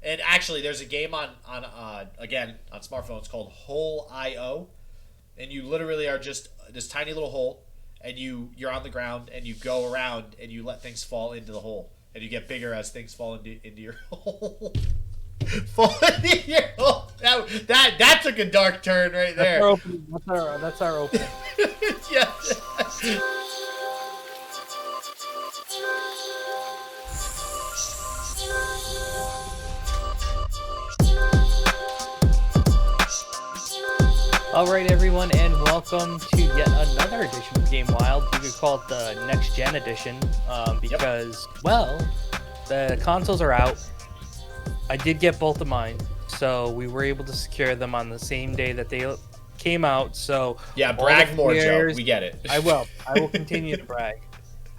And actually, there's a game on again on smartphones called Hole.io, and you literally are just this tiny little hole, and you're on the ground and you go around and you let things fall into the hole, and you get bigger as things fall into your hole. Fall into your hole. That took a dark turn right there. That's our opening. Yeah. Alright everyone, and welcome to yet another edition of Game Wild. You could call it the Next Gen edition, because, well, the consoles are out. I did get both of mine, so we were able to secure them on the same day that they came out, so... Yeah, brag more, Joe. We get it. I will continue to brag.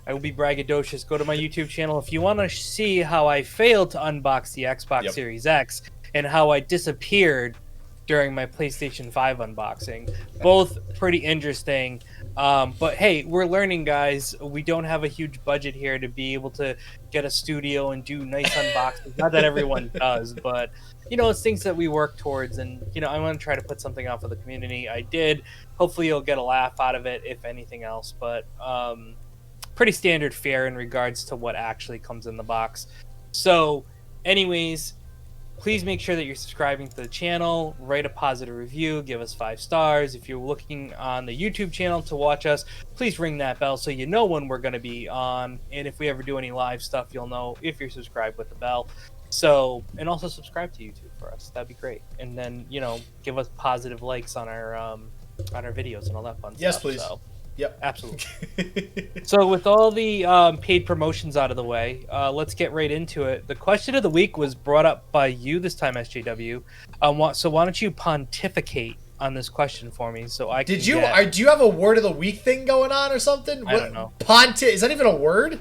I will be braggadocious. Go to my YouTube channel if you want to see how I failed to unbox the Xbox Series X and how I disappeared during my PlayStation 5 unboxing. Both pretty interesting. But hey, we're learning, guys. We don't have a huge budget here to be able to get a studio and do nice unboxings. Not that everyone does, but it's things that we work towards. And I want to try to put something out for the community. I did. Hopefully you'll get a laugh out of it, if anything else. But pretty standard fare in regards to what actually comes in the box. So anyways, please make sure that you're subscribing to the channel, write a positive review, give us 5 stars. If you're looking on the YouTube channel to watch us, please ring that bell so you know when we're going to be on. And if we ever do any live stuff, you'll know if you're subscribed with the bell. So, and also subscribe to YouTube for us. That'd be great. And then, give us positive likes on our videos and all that fun stuff. Yes, please. So, yep. Absolutely. So with all the paid promotions out of the way, let's get right into it. The question of the week was brought up by you this time, SJW. So why don't you pontificate on this question for me so I can do you have a word of the week thing going on or something? I don't know. Is that even a word?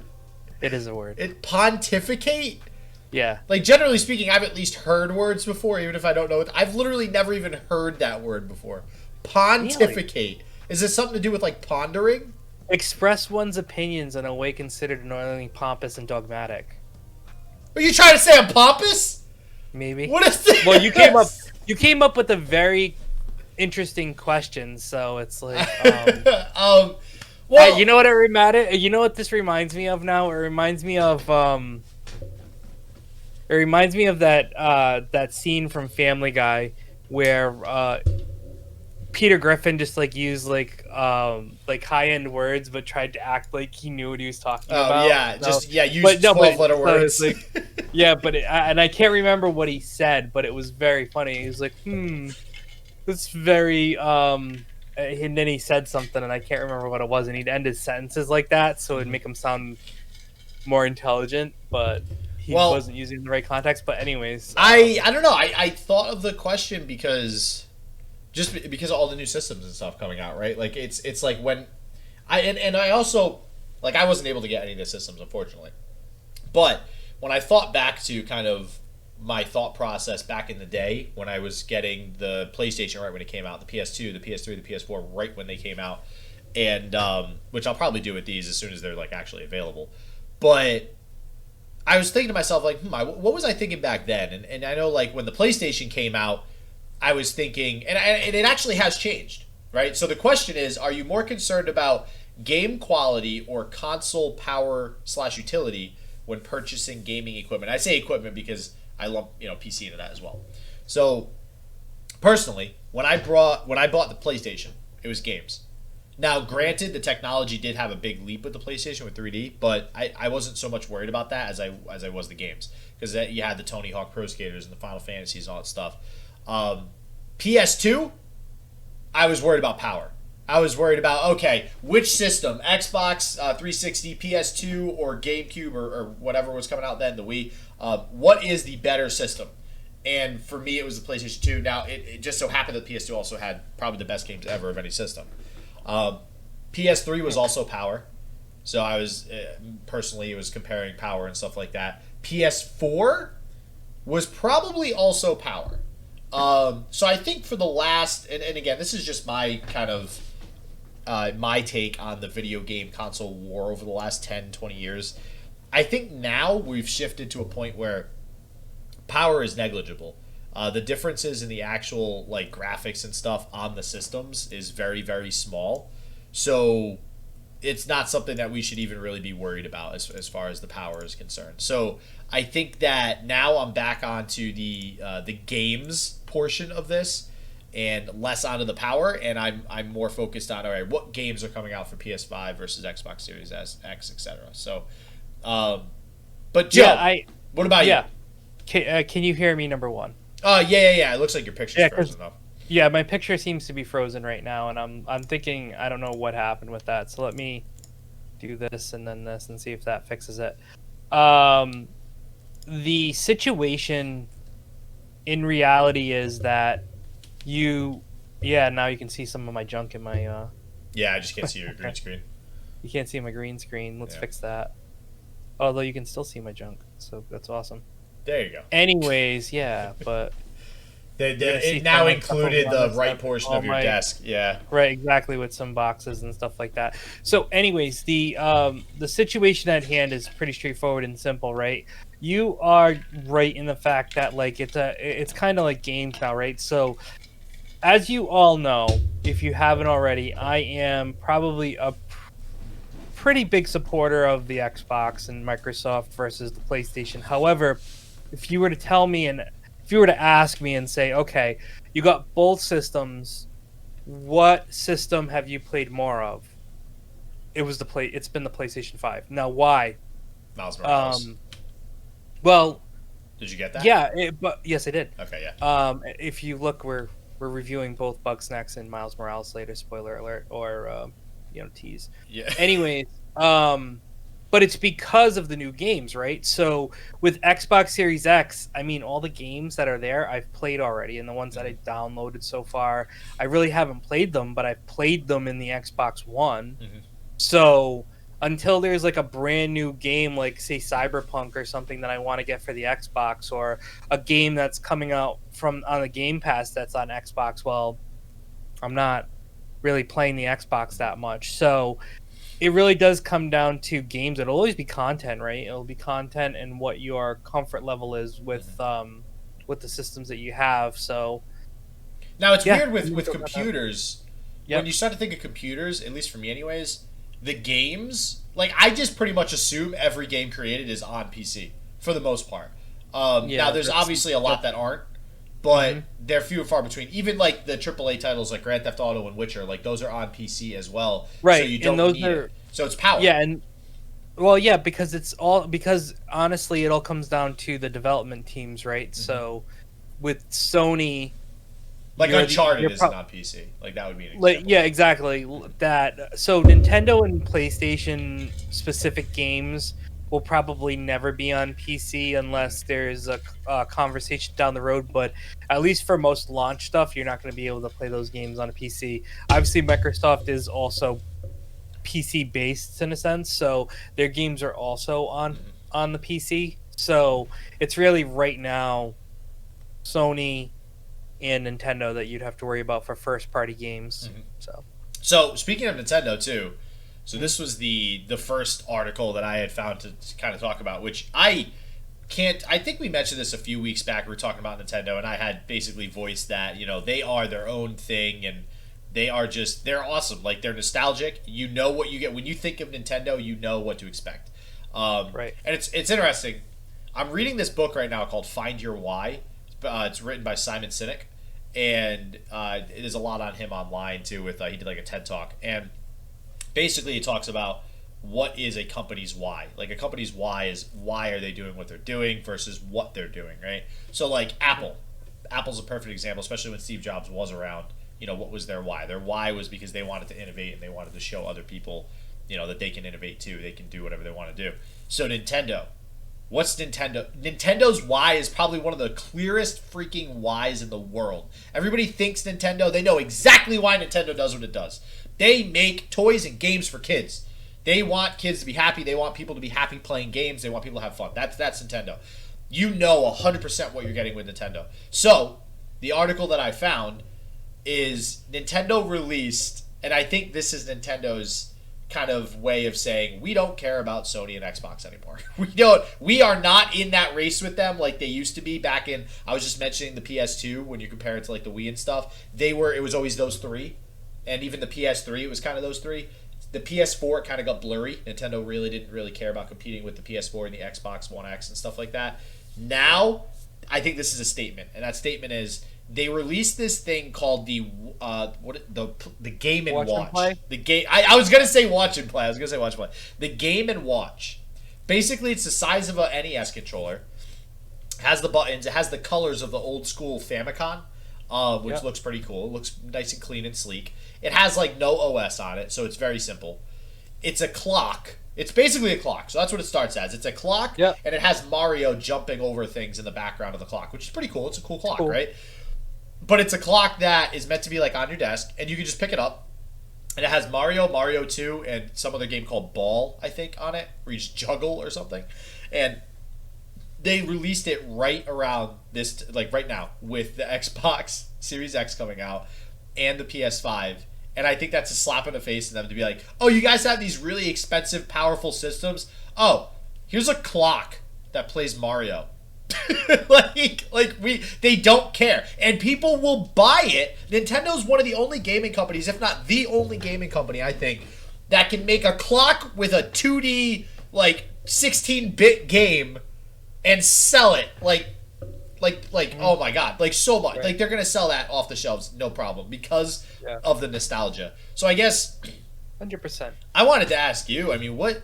It is a word. Pontificate? Yeah. Like, generally speaking, I've at least heard words before, even if I don't know it. I've literally never even heard that word before. Pontificate. Really? Is this something to do with, like, pondering? Express one's opinions in a way considered annoyingly pompous and dogmatic. Are you trying to say I'm pompous? Maybe. What is this? Well, you came up with a very interesting question, so it's like, well, you know what it reminded? You know what this reminds me of now? It reminds me of that scene from Family Guy where Peter Griffin just used high-end words, but tried to act like he knew what he was talking about. Oh yeah, use 12-letter words. So yeah, and I can't remember what he said, but it was very funny. He was like, it's very and then he said something, and I can't remember what it was, and he'd end his sentences like that, so it'd make him sound more intelligent, but he wasn't using the right context. But anyways, I don't know. I thought of the question because of all the new systems and stuff coming out, right? Like it's like when I also I wasn't able to get any of the systems, unfortunately. But when I thought back to kind of my thought process back in the day when I was getting the PlayStation right when it came out, the PS2, the PS3, the PS4 right when they came out, and which I'll probably do with these as soon as they're actually available. But I was thinking to myself what was I thinking back then? And I know when the PlayStation came out, I was thinking, and it actually has changed, right? So the question is, are you more concerned about game quality or console power / utility when purchasing gaming equipment? I say equipment because I lump PC into that as well. So personally, when I bought the PlayStation, it was games. Now, granted, the technology did have a big leap with the PlayStation with 3D, but I wasn't so much worried about that as I was the games, because you had the Tony Hawk Pro Skaters and the Final Fantasies and all that stuff. PS2, I was worried about power. I was worried about, okay, which system, Xbox 360, PS2, or GameCube, or whatever was coming out then, the Wii, what is the better system? And for me, it was the PlayStation 2. Now, it just so happened that PS2 also had probably the best games ever of any system. PS3 was also power. So I was, personally, it was comparing power and stuff like that. PS4 was probably also power. So I think for the last, and again, this is just my kind of, my take on the video game console war over the last 10, 20 years. I think now we've shifted to a point where power is negligible. The differences in the actual like graphics and stuff on the systems is very, very small. So it's not something that we should even really be worried about as far as the power is concerned. So I think that now I'm back onto the games portion of this and less onto the power, and I'm more focused on, all right, what games are coming out for PS5 versus Xbox Series S, X, etc. So, but Joe, what about you? Can you hear me? Number one. Yeah. It looks like your picture's frozen up. Yeah, my picture seems to be frozen right now, and I'm thinking I don't know what happened with that. So let me do this and then this and see if that fixes it. The situation in reality is that now you can see some of my junk in my Yeah, I just can't see your green screen. You can't see my green screen. Let's fix that. Although you can still see my junk, so that's awesome. There you go. Anyways, yeah, but it now included the right portion of your desk. Yeah. Right, exactly, with some boxes and stuff like that. So anyways, the situation at hand is pretty straightforward and simple, right? You are right in the fact that like it's kind of like games now, right? So as you all know, if you haven't already, I am probably a pretty big supporter of the Xbox and Microsoft versus the PlayStation. However, if you were to ask me and say, okay, you got both systems, what system have you played more of? It's been the PlayStation 5. Now, why? Miles Morales. Well, did you get that? Yeah, but yes, I did. Okay, yeah. If you look, we're reviewing both Bugsnax and Miles Morales later. Spoiler alert, or tease. Yeah. Anyways, but it's because of the new games, right? So with Xbox Series X, I mean, all the games that are there, I've played already, and the ones that I downloaded so far, I really haven't played them, but I've played them in the Xbox One. Mm-hmm. So until there's like a brand new game, like say Cyberpunk or something that I want to get for the Xbox, or a game that's coming out on the Game Pass that's on Xbox, well, I'm not really playing the Xbox that much. So it really does come down to games. It'll always be content, right? It'll be content and what your comfort level is with the systems that you have. So now it's weird with computers. Yep. When you start to think of computers, at least for me anyways, the games, like I just pretty much assume every game created is on PC for the most part. Now there's obviously a lot that aren't, but they're few and far between. Even like the AAA titles like Grand Theft Auto and Witcher, like those are on PC as well. Right. So you don't need it. So it's power. Yeah, because honestly it all comes down to the development teams, right? Mm-hmm. So with Sony, like Uncharted isn't on PC. Like that would be an example. Like, yeah, exactly. That so Nintendo and PlayStation specific games will probably never be on PC unless there's a conversation down the road. But at least for most launch stuff, you're not going to be able to play those games on a PC. Obviously, Microsoft is also PC based in a sense, so their games are also on the PC. So it's really right now Sony and Nintendo that you'd have to worry about for first party games. So speaking of Nintendo too, so this was the first article that I had found to kind of talk about, which I think we mentioned this a few weeks back. We were talking about Nintendo, and I had basically voiced that, they are their own thing, and they're awesome. Like, they're nostalgic. You know what you get. When you think of Nintendo, you know what to expect. Right. And it's interesting. I'm reading this book right now called Find Your Why. It's written by Simon Sinek, and there's a lot on him online too. With he did like a TED Talk, and basically he talks about what is a company's why. Like, a company's why is why are they doing what they're doing versus what they're doing, right? So like Apple's a perfect example, especially when Steve Jobs was around. What was their why? Their why was because they wanted to innovate and they wanted to show other people, that they can innovate too. They can do whatever they want to do. So Nintendo. What's Nintendo? Nintendo's why is probably one of the clearest freaking whys in the world. Everybody thinks Nintendo. They know exactly why Nintendo does what it does. They make toys and games for kids. They want kids to be happy. They want people to be happy playing games. They want people to have fun. That's Nintendo. You know 100% what you're getting with Nintendo. So, the article that I found is Nintendo released, and I think this is Nintendo's kind of way of saying we don't care about Sony and Xbox anymore. We are not in that race with them like they used to be back in. I was just mentioning the PS2 when you compare it to like the Wii and stuff. It was always those three, and even the PS3 it was kind of those three. The PS4 kind of got blurry. Nintendo didn't really care about competing with the PS4 and the Xbox One X and stuff like that. Now, I think this is a statement, and that statement is they released this thing called the Game and Watch. The game. I was gonna say Watch and Play. The Game and Watch. Basically, it's the size of a NES controller. Has the buttons. It has the colors of the old school Famicom, which looks pretty cool. It looks nice and clean and sleek. It has like no OS on it, so it's very simple. It's a clock. It's basically a clock, so that's what it starts as. It's a clock, and it has Mario jumping over things in the background of the clock, which is pretty cool. It's a cool clock, right? But it's a clock that is meant to be like on your desk, and you can just pick it up. And it has Mario 2, and some other game called Ball, I think, on it, where you just juggle or something. And they released it right around this, like right now, with the Xbox Series X coming out and the PS5. And I think that's a slap in the face to them to be like, oh, you guys have these really expensive, powerful systems? Oh, here's a clock that plays Mario. They don't care, and people will buy it. Nintendo's one of the only gaming companies, if not the only gaming company, I think, that can make a clock with a 2D 16-bit game and sell it oh my god, so much. Right. They're gonna sell that off the shelves, no problem, because of the nostalgia. So I guess 100%. I wanted to ask you. I mean, what?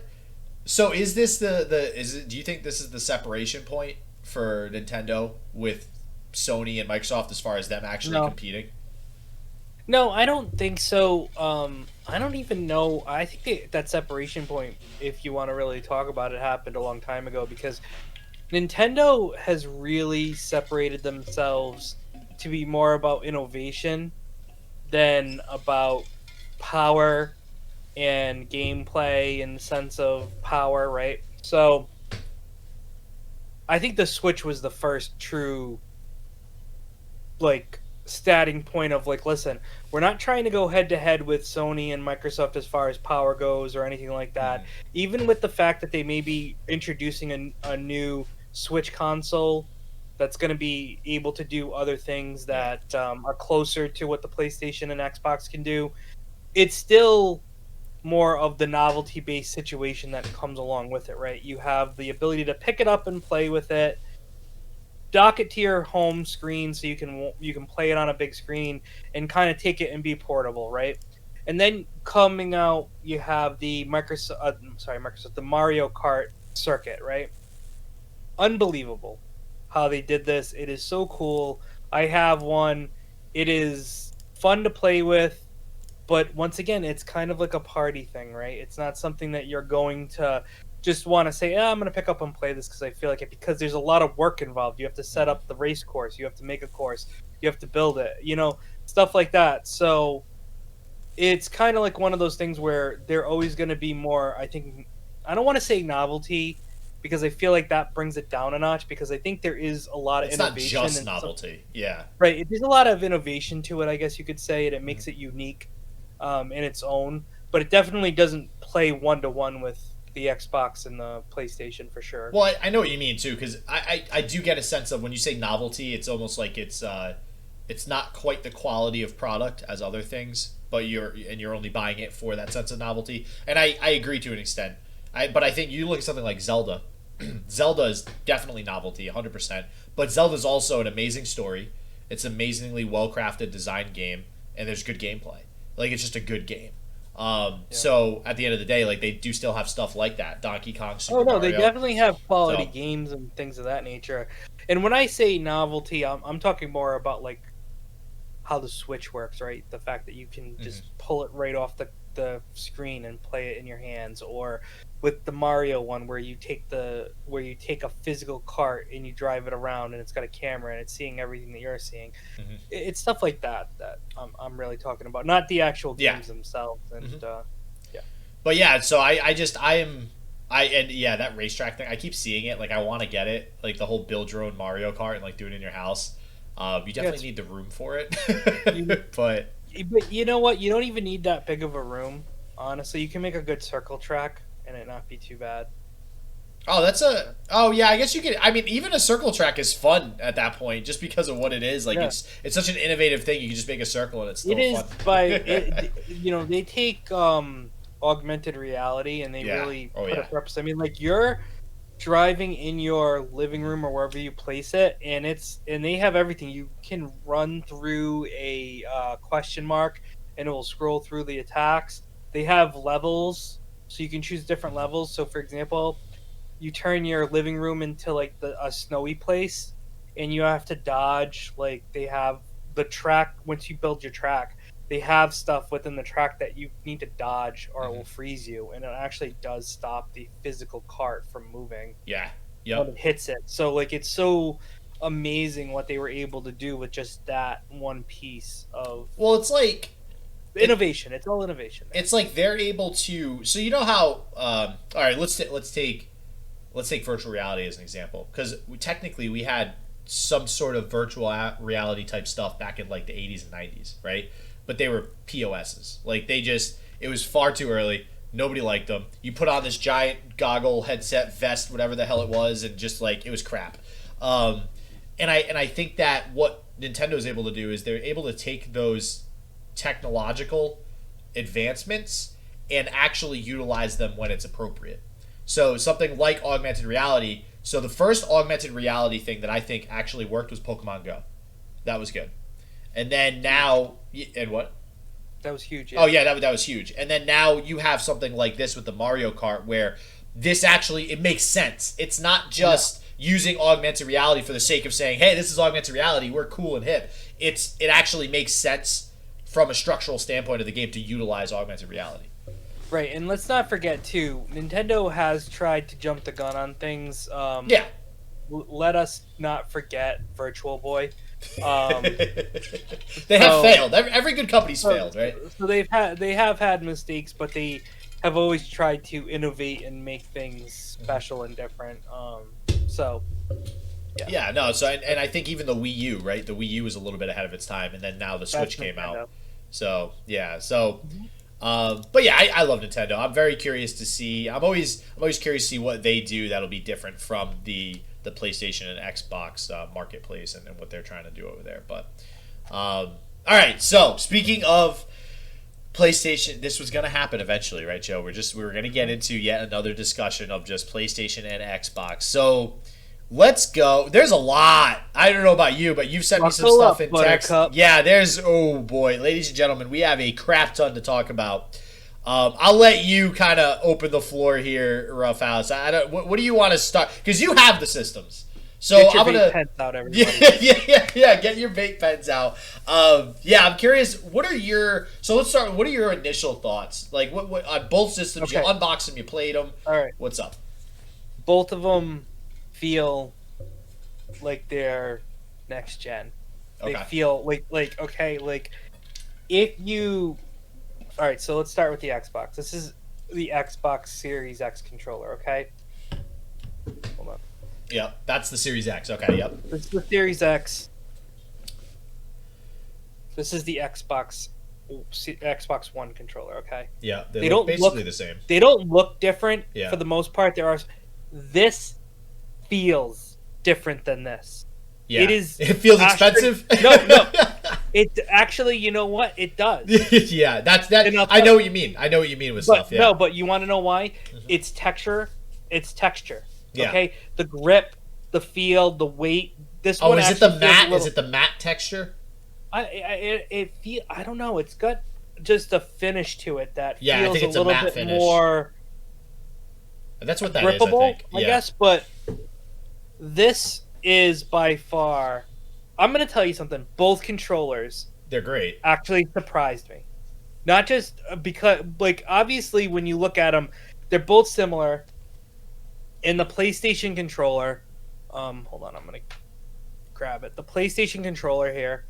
So is this do you think this is the separation point for Nintendo with Sony and Microsoft as far as them actually competing? No, I don't think so. I don't even know. I think that separation point, if you want to really talk about it, happened a long time ago, because Nintendo has really separated themselves to be more about innovation than about power and gameplay in the sense of power, right? So I think the Switch was the first true starting point of listen, we're not trying to go head to head with Sony and Microsoft as far as power goes or anything like that. Mm-hmm. Even with the fact that they may be introducing a new Switch console that's going to be able to do other things that are closer to what the PlayStation and Xbox can do, it's still more of the novelty-based situation that comes along with it, right? You have the ability to pick it up and play with it, dock it to your home screen so you can play it on a big screen and kind of take it and be portable, right? And then coming out, you have the the Mario Kart circuit, right? Unbelievable how they did this. It is so cool. I have one. It is fun to play with. But once again, it's kind of like a party thing, right? It's not something that you're going to just want to say, I'm going to pick up and play this because I feel like it. Because there's a lot of work involved. You have to set up the race course. You have to make a course. You have to build it. Stuff like that. So it's kind of like one of those things where they're always going to be more, I think, I don't want to say novelty, because I feel like that brings it down a notch, because I think there is a lot of innovation. It's not just novelty. Yeah. Right. There's a lot of innovation to it, I guess you could say, and it makes it unique. In its own, but it definitely doesn't play one-to-one with the Xbox and the PlayStation for sure. Well, I know what you mean too, because I do get a sense of when you say novelty, it's almost like it's not quite the quality of product as other things, but you're only buying it for that sense of novelty. And I agree to an extent. But I think you look at something like Zelda. Zelda is definitely novelty, 100%. But Zelda's also an amazing story. It's an amazingly well-crafted design game, and there's good gameplay. It's just a good game. So at the end of the day, they do still have stuff like that. Donkey Kong, Super Mario. They definitely have quality games and things of that nature. And when I say novelty, I'm talking more about how the Switch works, right? The fact that you can just pull it right off the screen and play it in your hands, or with the Mario one where you take a physical cart and you drive it around and it's got a camera and it's seeing everything that you're seeing. Mm-hmm. It's stuff like that I'm really talking about, not the actual games themselves. And but yeah, so that racetrack thing, I keep seeing it. I want to get it, the whole build your own Mario Kart and do it in your house. You definitely need the room for it. But you know what? You don't even need that big of a room. Honestly, you can make a good circle track and it not be too bad. Oh yeah, I guess you could. I mean, even a circle track is fun at that point, just because of what it is. Like Yeah. it's such an innovative thing. You can just make a circle and it's still It is fun. they take augmented reality and they Yeah. really Oh, put yeah. a purpose. I mean, like you're driving in your living room or wherever you place it, and they have everything. You can run through a question mark, and it will scroll through the attacks. They have levels, so you can choose different levels. So, for example, you turn your living room into like a snowy place, and you have to dodge. Like they have the track. Once you build your track, they have stuff within the track that you need to dodge or it will freeze you, and it actually does stop the physical cart from moving Yeah. when Yep. it hits it. So like it's so amazing what they were able to do with just that one piece of Well, it's like innovation. It's all innovation. it's like they're able to. So you know how? All right, let's take virtual reality as an example, because technically we had some sort of virtual reality type stuff back in like the 80s and 90s, right? But they were POSs. Like it was far too early. Nobody liked them. You put on this giant goggle headset vest, whatever the hell it was, and just like it was crap. And I think that what Nintendo's able to do is they're able to take those technological advancements and actually utilize them when it's appropriate. So something like augmented reality. So the first augmented reality thing that I think actually worked was Pokemon Go. That was good. And then now, and what? That was huge. Oh yeah, that was huge. And then now you have something like this with the Mario Kart, where this actually it makes sense. It's not just using augmented reality for the sake of saying, "Hey, this is augmented reality. We're cool and hip." It actually makes sense from a structural standpoint of the game to utilize augmented reality. Right, and let's not forget too, Nintendo has tried to jump the gun on things. Yeah. Let us not forget Virtual Boy. They have failed. Every good company's failed, right? So they have had mistakes, but they have always tried to innovate and make things special and different. Yeah, no. So and I think even the Wii U, right? The Wii U was a little bit ahead of its time, and then now the Switch came out. So yeah, but yeah, I love Nintendo. I'm very curious to see. I'm always curious to see what they do that'll be different from the PlayStation and Xbox marketplace and what they're trying to do over there. But all right. So speaking of PlayStation, this was going to happen eventually, right, Joe? We were going to get into yet another discussion of just PlayStation and Xbox. So let's go. There's a lot. I don't know about you, but you've sent me some stuff in text. Yeah, oh boy, ladies and gentlemen, we have a crap ton to talk about. I'll let you kind of open the floor here, Ruffhouse. What do you want to start? Because you have the systems. So get your I'm gonna vape pens out, everybody. Yeah. Get your vape pens out. I'm curious. Let's start. What are your initial thoughts? Like what on both systems? Okay. You unboxed them. You played them. All right. What's up? Both of them feel like they're next gen. They feel like if you. All right, so let's start with the Xbox. This is the Xbox Series X controller, okay? Hold on. Yep, that's the Series X. Okay, yep. This is the Series X. This is the Xbox One controller, okay? Yeah, they look basically the same. They don't look different for the most part. This feels different than this. Yeah. It feels expensive? No. It actually, you know what? It does. Yeah, that's that. I know what you mean. I know what you mean with stuff. Yeah. No, but you want to know why? Mm-hmm. It's texture. Yeah. Okay, the grip, the feel, the weight. This one. Oh, is it the matte? Is it the matte texture? I don't know. It's got just a finish to it that feels I think it's a little matte bit finish. more. That's what that grippable, is. I guess. But this is by far. I'm going to tell you something. Both controllers, they're great. Actually surprised me. Not just because, like, obviously when you look at them, they're both similar. In the PlayStation controller, hold on, I'm going to grab it. The PlayStation controller here,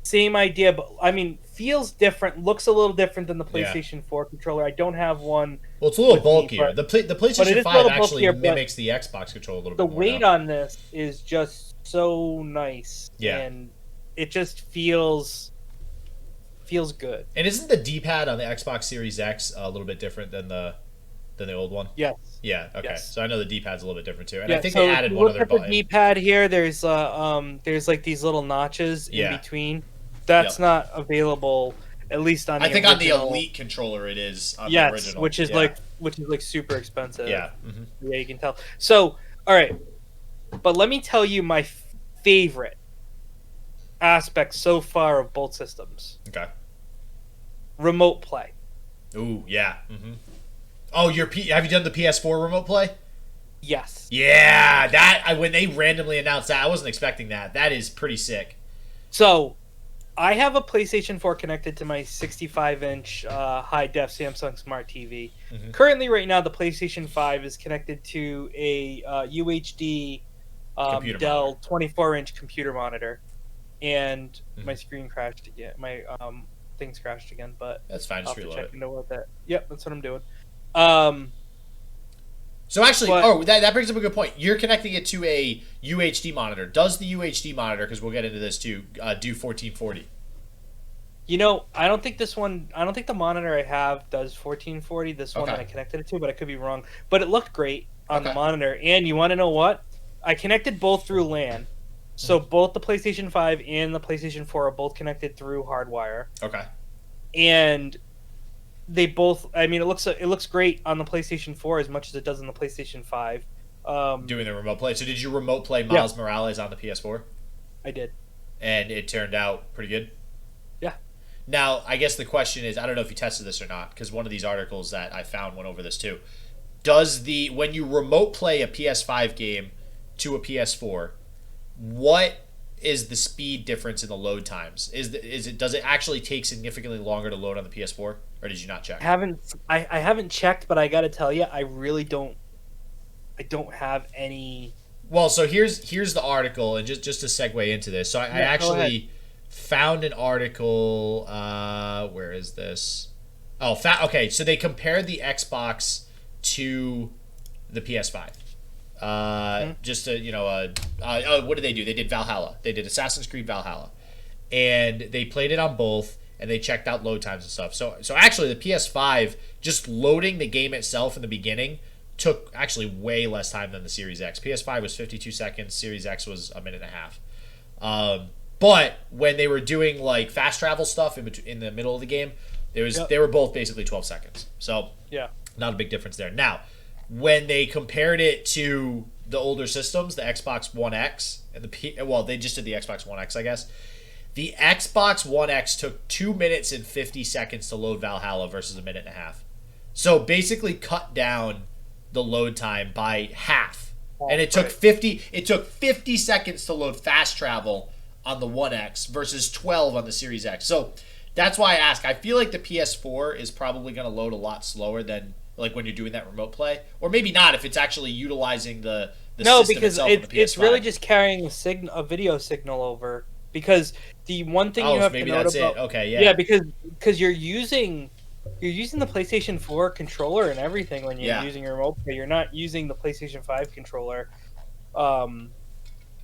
same idea, but I mean, feels different, looks a little different than the PlayStation 4 controller. I don't have one. Well, it's a little bulkier. The PlayStation 5 actually mimics the Xbox controller a little bit more. The weight on this is just so nice. Yeah. And it just feels feels good. And isn't the D-pad on the Xbox Series X a little bit different than the old one? Yes. Yeah. Okay. Yes. So I know the D-pad's a little bit different too, and Yeah, I think so they if added you one look other at the button. D-pad here, there's like these little notches in Yeah. between. That's Yep. not available, at least on the I think original. on the Elite controller it is on the Yes, original. which is Yeah. like super expensive. Yeah. Yeah, you can tell. So, all right, but let me tell you my favorite aspect so far of both systems: Okay. remote play. Ooh, yeah. Oh, have you done the PS4 remote play? Yes. Yeah, when they randomly announced that, I wasn't expecting that. That is pretty sick. So, I have a PlayStation 4 connected to my 65-inch high-def Samsung Smart TV. Currently, right now, the PlayStation 5 is connected to a UHD Dell 24-inch computer monitor, and my screen crashed again. My things crashed again, but that's fine. Just reload it. Into what that. Yep, that's what I'm doing. So actually, that brings up a good point. You're connecting it to a UHD monitor. Does the UHD monitor, because we'll get into this too, do 1440? You know, I don't think the monitor I have does 1440. This one that I connected it to, but I could be wrong. But it looked great on the monitor. And you want to know what? I connected both through LAN. So both the PlayStation 5 and the PlayStation 4 are both connected through hardwire. Okay. And they both, I mean, it looks great on the PlayStation 4 as much as it does on the PlayStation 5. Doing the remote play. So did you remote play Miles Morales on the PS4? I did. And it turned out pretty good? Yeah. Now, I guess the question is, I don't know if you tested this or not, because one of these articles that I found went over this too. When you remote play a PS5 game to a PS4, what is the speed difference in the load times? Does it actually take significantly longer to load on the PS4, or did you not check? I haven't checked, but I got to tell you, I really don't have any. Well, so here's the article, and just to segue into this. So I actually found an article. Where is this? Oh, okay. So they compared the Xbox to the PS5. Just to, what did they do? They did Valhalla. They did Assassin's Creed Valhalla, and they played it on both, and they checked out load times and stuff. So actually, the PS5 just loading the game itself in the beginning took actually way less time than the Series X. PS5 was 52 seconds. Series X was a minute and a half. But when they were doing like fast travel stuff in the middle of the game, they were both basically 12 seconds. So not a big difference there. Now, when they compared it to the older systems, the Xbox One X and they just did the Xbox One X, I guess. The Xbox One X took 2 minutes and 50 seconds to load Valhalla versus a minute and a half. So basically cut down the load time by half. And it took 50 seconds to load fast travel on the One X versus 12 on the Series X. So that's why I ask. I feel like the PS4 is probably going to load a lot slower than like when you're doing that remote play, or maybe not if it's actually utilizing the system because itself. It's really just carrying a video signal over. Because the one thing you have to note about, because you're using the PlayStation 4 controller and everything when you're using your remote play. You're not using the PlayStation 5 controller,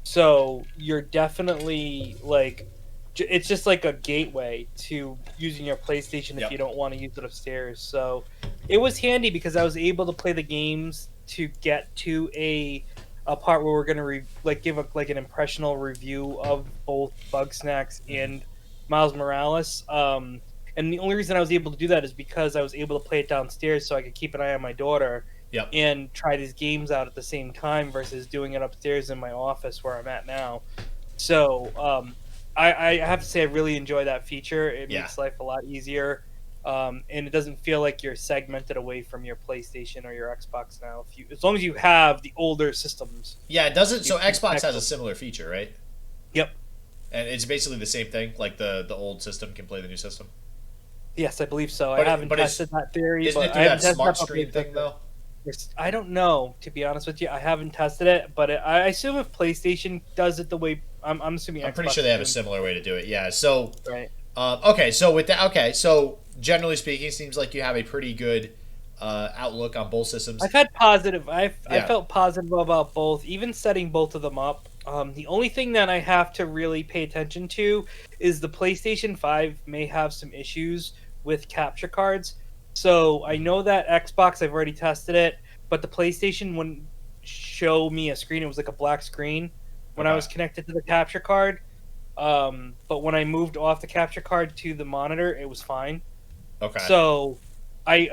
so you're definitely like. It's just like a gateway to using your PlayStation if you don't want to use it upstairs. So it was handy because I was able to play the games to get to a part where we're gonna give an impressional review of both Bugsnax and Miles Morales. And the only reason I was able to do that is because I was able to play it downstairs, so I could keep an eye on my daughter and try these games out at the same time versus doing it upstairs in my office where I'm at now. So I have to say I really enjoy that feature. It makes life a lot easier. And it doesn't feel like you're segmented away from your PlayStation or your Xbox now. As long as you have the older systems. Yeah, it doesn't. So Xbox has a similar feature, right? Yep. And it's basically the same thing. Like the old system can play the new system. Yes, I believe so. I haven't tested that theory. Isn't it through that smart screen thing though? I don't know, to be honest with you. I haven't tested it, but I assume if PlayStation does it the way I'm assuming. I'm pretty sure they have a similar way to do it. Yeah. So. Right. Okay. So with that. Okay. So generally speaking, it seems like you have a pretty good outlook on both systems. I've had positive. I felt positive about both, even setting both of them up. The only thing that I have to really pay attention to is the PlayStation 5 may have some issues with capture cards. So I know that Xbox, I've already tested it, but the PlayStation wouldn't show me a screen. It was like a black screen when I Okay. was connected to the capture card. But when I moved off the capture card to the monitor, it was fine. Okay. So I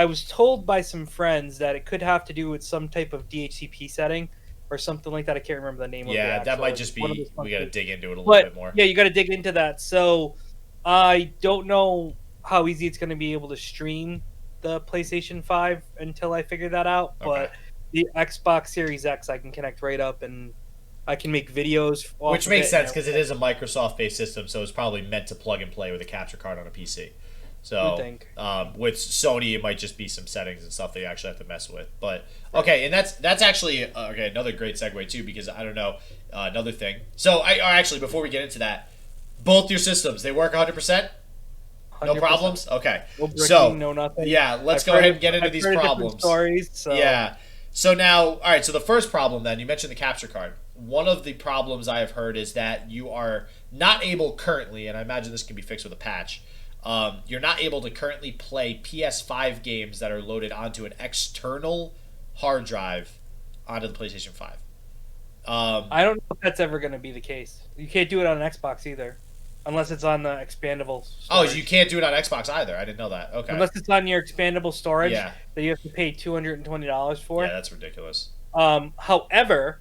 was told by some friends that it could have to do with some type of DHCP setting or something like that. I can't remember the name of the Yeah, that actual might just one of be those we got to functions. dig into it a little But bit more. yeah, you got to dig into that. So I don't know how easy it's going to be able to stream the PlayStation 5 until I figure that out. Okay. But the Xbox Series X, I can connect right up and I can make videos off Which of makes it sense and because it is a Microsoft-based system, so it's probably meant to plug and play with a capture card on a PC. I So would think. with Sony, it might just be some settings and stuff that you actually have to mess with. But okay, and that's actually okay. Another great segue too, because I don't know another thing. So actually before we get into that, both your systems they work 100%. No 100%. problems. Okay, No bricking, so no nothing. yeah, let's I've go heard ahead of- and get into I've these heard of different problems. Stories, so. Yeah. So now, all right. So the first problem, then you mentioned the capture card. One of the problems I have heard is that you are not able currently, and I imagine this can be fixed with a patch. You're not able to currently play PS5 games that are loaded onto an external hard drive onto the PlayStation 5. I don't know if that's ever going to be the case. You can't do it on an Xbox either, unless it's on the expandable Oh, storage. you can't do it on Xbox either. I didn't know that. Okay. Unless it's on your expandable storage Yeah. that you have to pay $220 for. Yeah, that's ridiculous. However,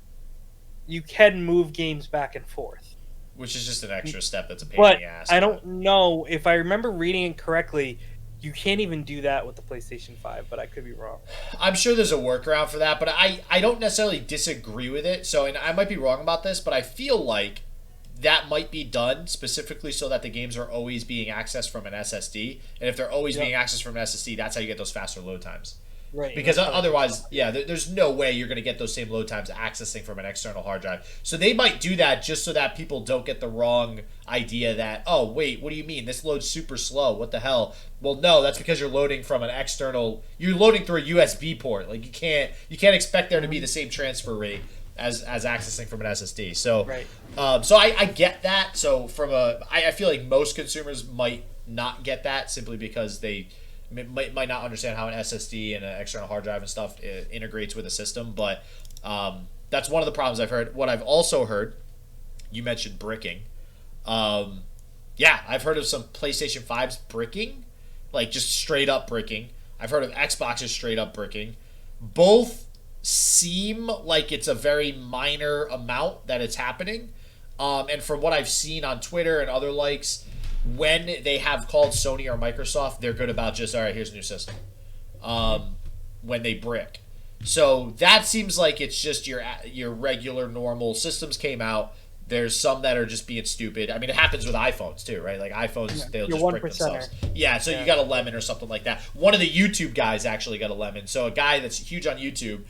you can move games back and forth. Which is just an extra step that's a pain But in the ass. I don't know if I remember reading it correctly. You can't even do that with the PlayStation 5, but I could be wrong. I'm sure there's a workaround for that, but I don't necessarily disagree with it. So, and I might be wrong about this, but I feel like that might be done specifically so that the games are always being accessed from an SSD. And if they're always being accessed from an SSD, that's how you get those faster load times. Right. Because otherwise, yeah, there's no way you're going to get those same load times accessing from an external hard drive. So they might do that just so that people don't get the wrong idea that, oh, wait, what do you mean? This loads super slow. What the hell? Well, no, that's because you're loading from an external. You're loading through a USB port. Like you can't expect there to be the same transfer rate as accessing from an SSD. So, Right. So I get that. So I feel like most consumers might not get that simply because they might not understand how an SSD and an external hard drive and stuff integrates with a system, but that's one of the problems I've heard. What I've also heard, you mentioned bricking. Yeah, I've heard of some PlayStation 5s bricking, like just straight up bricking. I've heard of Xboxes straight up bricking. Both seem like it's a very minor amount that it's happening. And from what I've seen on Twitter and other likes, when they have called Sony or Microsoft, they're good about just, all right, here's a new system. When they brick. So that seems like it's just your regular normal systems came out. There's some that are just being stupid. I mean, it happens with iPhones too, right? Like iPhones, they'll just brick themselves. Yeah, so you got a lemon or something like that. One of the YouTube guys actually got a lemon. So a guy that's huge on YouTube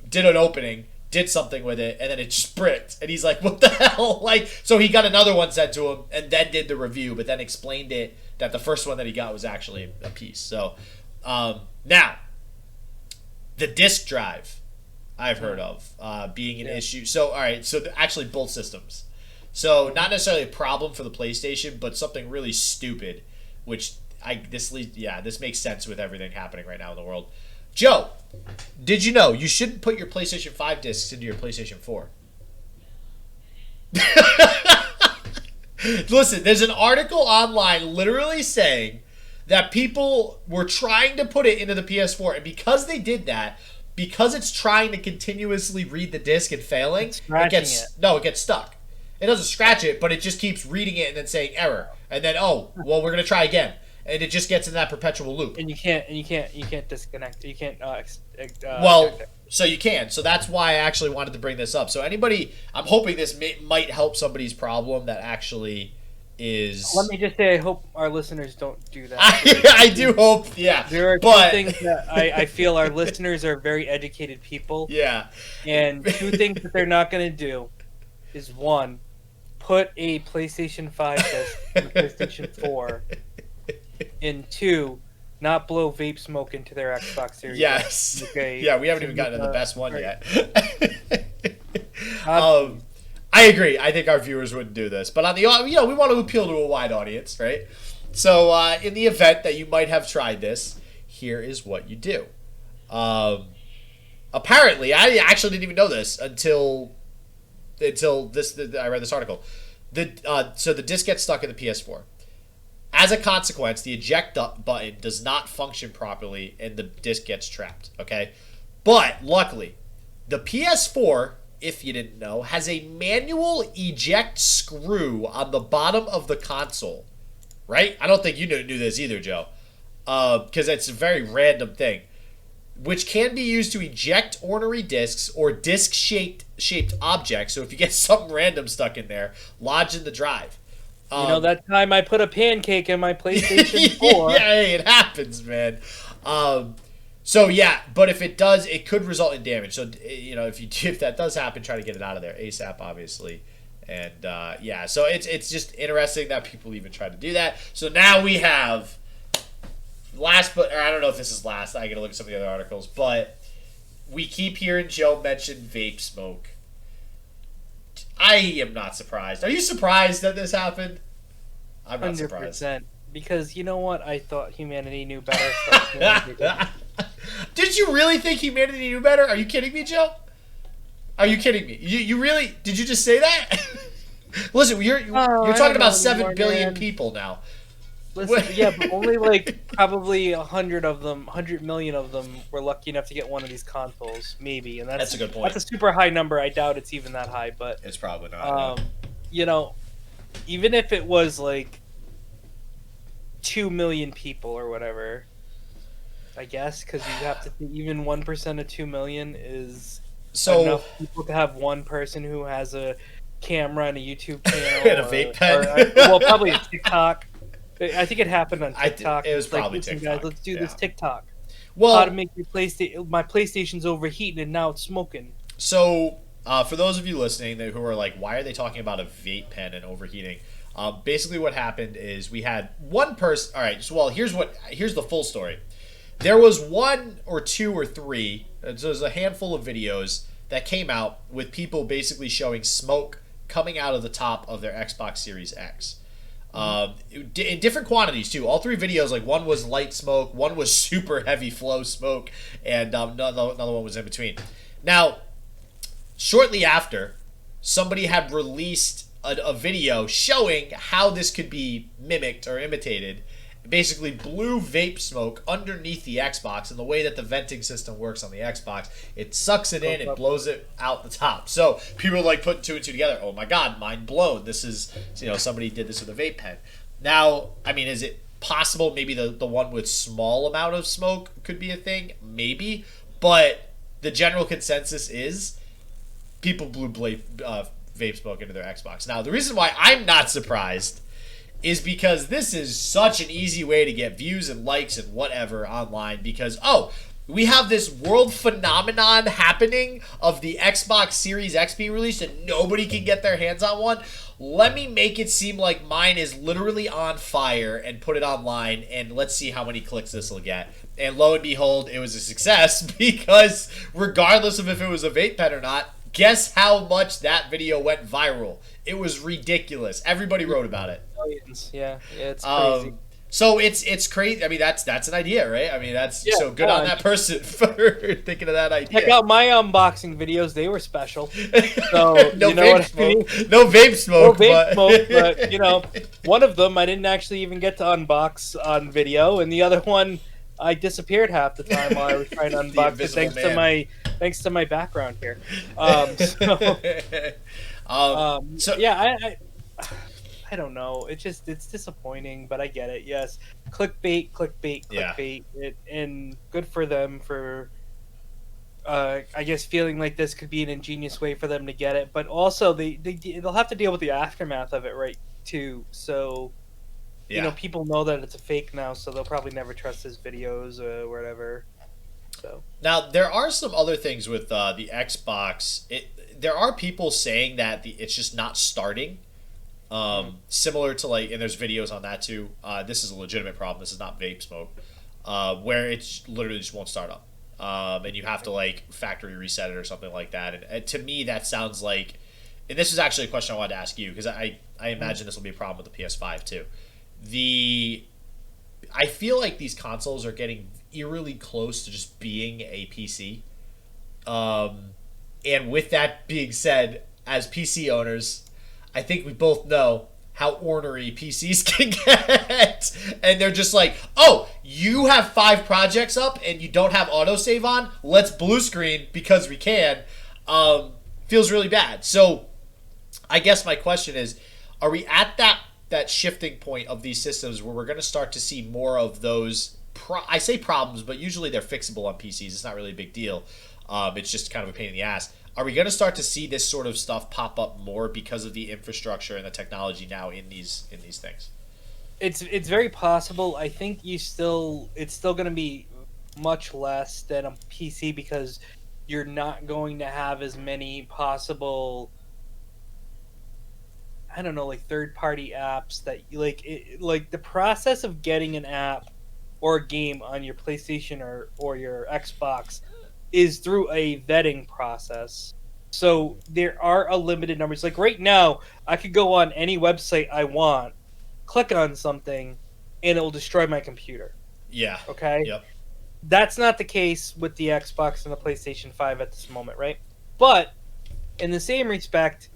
did an opening, did something with it, and then it just bricked. And he's like, what the hell? Like, so he got another one sent to him and then did the review, but then explained it that the first one that he got was actually a piece. So now, the disk drive I've heard of being an issue. So, all right, so actually both systems. So not necessarily a problem for the PlayStation, but something really stupid, which this makes sense with everything happening right now in the world. Joe, did you know you shouldn't put your PlayStation 5 discs into your PlayStation 4? Listen, there's an article online literally saying that people were trying to put it into the PS4, and because they did that, because it's trying to continuously read the disc and failing, it gets stuck. It doesn't scratch it, but it just keeps reading it and then saying error, and then we're gonna try again, and it just gets in that perpetual loop. And you can't disconnect. You can't. So you can. So that's why I actually wanted to bring this up. So anybody, I'm hoping this might help somebody's problem that actually is. Let me just say, I hope our listeners don't do that. I do hope, yeah. There are two things that I feel our listeners are very educated people. Yeah. And two things that they're not going to do is one, put a PlayStation 5 disc in the PlayStation 4, and two, not blow vape smoke into their Xbox Series. Yes. Okay. Yeah, we haven't even gotten to the best one yet. I agree. I think our viewers wouldn't do this, but on the we want to appeal to a wide audience, right? So in the event that you might have tried this, here is what you do. Apparently, I actually didn't even know this until this. I read this article. So the disc gets stuck in the PS4. As a consequence, the eject button does not function properly, and the disc gets trapped. Okay, but luckily, the PS4, if you didn't know, has a manual eject screw on the bottom of the console. Right? I don't think you knew this either, Joe, because it's a very random thing, which can be used to eject ornery discs or disc-shaped objects. So if you get something random stuck in there, lodge in the drive. That time I put a pancake in my PlayStation 4. Yeah, hey, it happens, man. So yeah, but if it does, it could result in damage. So if that does happen, try to get it out of there ASAP, obviously. And yeah, so it's just interesting that people even try to do that. So now we have I don't know if this is last. I gotta look at some of the other articles, but we keep hearing Joe mention vape smoke. I am not surprised. Are you surprised that this happened? I'm not 100%. Surprised. Because you know what? I thought humanity knew better. Did you really think humanity knew better? Are you kidding me, Joe? Are you kidding me? You really? Did you just say that? Listen, you're talking about 7 billion people now. Listen, yeah, but only probably 100 million of them were lucky enough to get one of these consoles, maybe, and that's a good point. That's a super high number. I doubt it's even that high, but it's probably not. Even if it was 2 million people or whatever, I guess, because you have to think even 1% of 2 million is enough people to have one person who has a camera and a YouTube channel and a vape pen. Well, probably a TikTok. I think it happened on TikTok. It was probably TikTok. Guys, let's do this TikTok. Well, how to make your my PlayStation's overheating and now it's smoking. So, for those of you listening who are like, why are they talking about a vape pen and overheating? Basically, what happened is we had one person. All right. So, here's the full story. There was 1 or 2 or 3. So there's a handful of videos that came out with people basically showing smoke coming out of the top of their Xbox Series X. In different quantities too. All 3 videos, one was light smoke, one was super heavy flow smoke, and another one was in between. Now, shortly after, somebody had released a video showing how this could be mimicked or imitated. Basically, blue vape smoke underneath the Xbox, and the way that the venting system works on the Xbox, it sucks it in, it blows it out the top. So people are putting 2 and 2 together. Oh my God, mind blown! This is somebody did this with a vape pen. Now, I mean, is it possible maybe the one with small amount of smoke could be a thing? Maybe, but the general consensus is people blew vape smoke into their Xbox. Now, the reason why I'm not surprised is because this is such an easy way to get views and likes and whatever online, because we have this world phenomenon happening of the Xbox Series X being released and nobody can get their hands on one. Let me make it seem like mine is literally on fire and put it online, and let's see how many clicks this will get. And lo and behold, it was a success, because regardless of if it was a vape pen or not, guess how much that video went viral? It was ridiculous. Everybody wrote about it. Yeah, it's crazy. So it's crazy. I mean, that's an idea, right? I mean, so good on that person for thinking of that idea. Check out my unboxing videos; they were special. So no vape smoke. No vape smoke. No vape smoke. But one of them I didn't actually even get to unbox on video, and the other one I disappeared half the time while I was trying to unbox it, thanks to my background here. So yeah, I don't know. It's disappointing, but I get it. Yes, clickbait. Yeah. And good for them for, I guess, feeling like this could be an ingenious way for them to get it. But also, they'll have to deal with the aftermath of it, right? Too. So, people know that it's a fake now, so they'll probably never trust his videos or whatever. So now there are some other things with the Xbox. There are people saying that it's just not starting. Similar to and there's videos on that too. This is a legitimate problem. This is not vape smoke, where it literally just won't start up, and you have to factory reset it or something like that. And to me, that sounds like and this is actually a question I wanted to ask you because I imagine this will be a problem with the PS5 too. I feel like these consoles are getting eerily close to just being a PC. And with that being said, as PC owners, I think we both know how ornery PCs can get. And they're just like, oh, you have 5 projects up and you don't have autosave on? Let's blue screen because we can. Feels really bad. So I guess my question is, are we at that shifting point of these systems where we're going to start to see more of those, I say problems, but usually they're fixable on PCs. It's not really a big deal. It's just kind of a pain in the ass. Are we going to start to see this sort of stuff pop up more because of the infrastructure and the technology now in these things? It's very possible. I think it's still going to be much less than a PC because you're not going to have as many possible, I don't know, like third-party apps that like the process of getting an app or a game on your PlayStation or your Xbox is through a vetting process. So there are a limited numbers. Like right now, I could go on any website I want, click on something, and it will destroy my computer. Yeah. Okay? Yep. That's not the case with the Xbox and the PlayStation 5 at this moment, right? But in the same respect,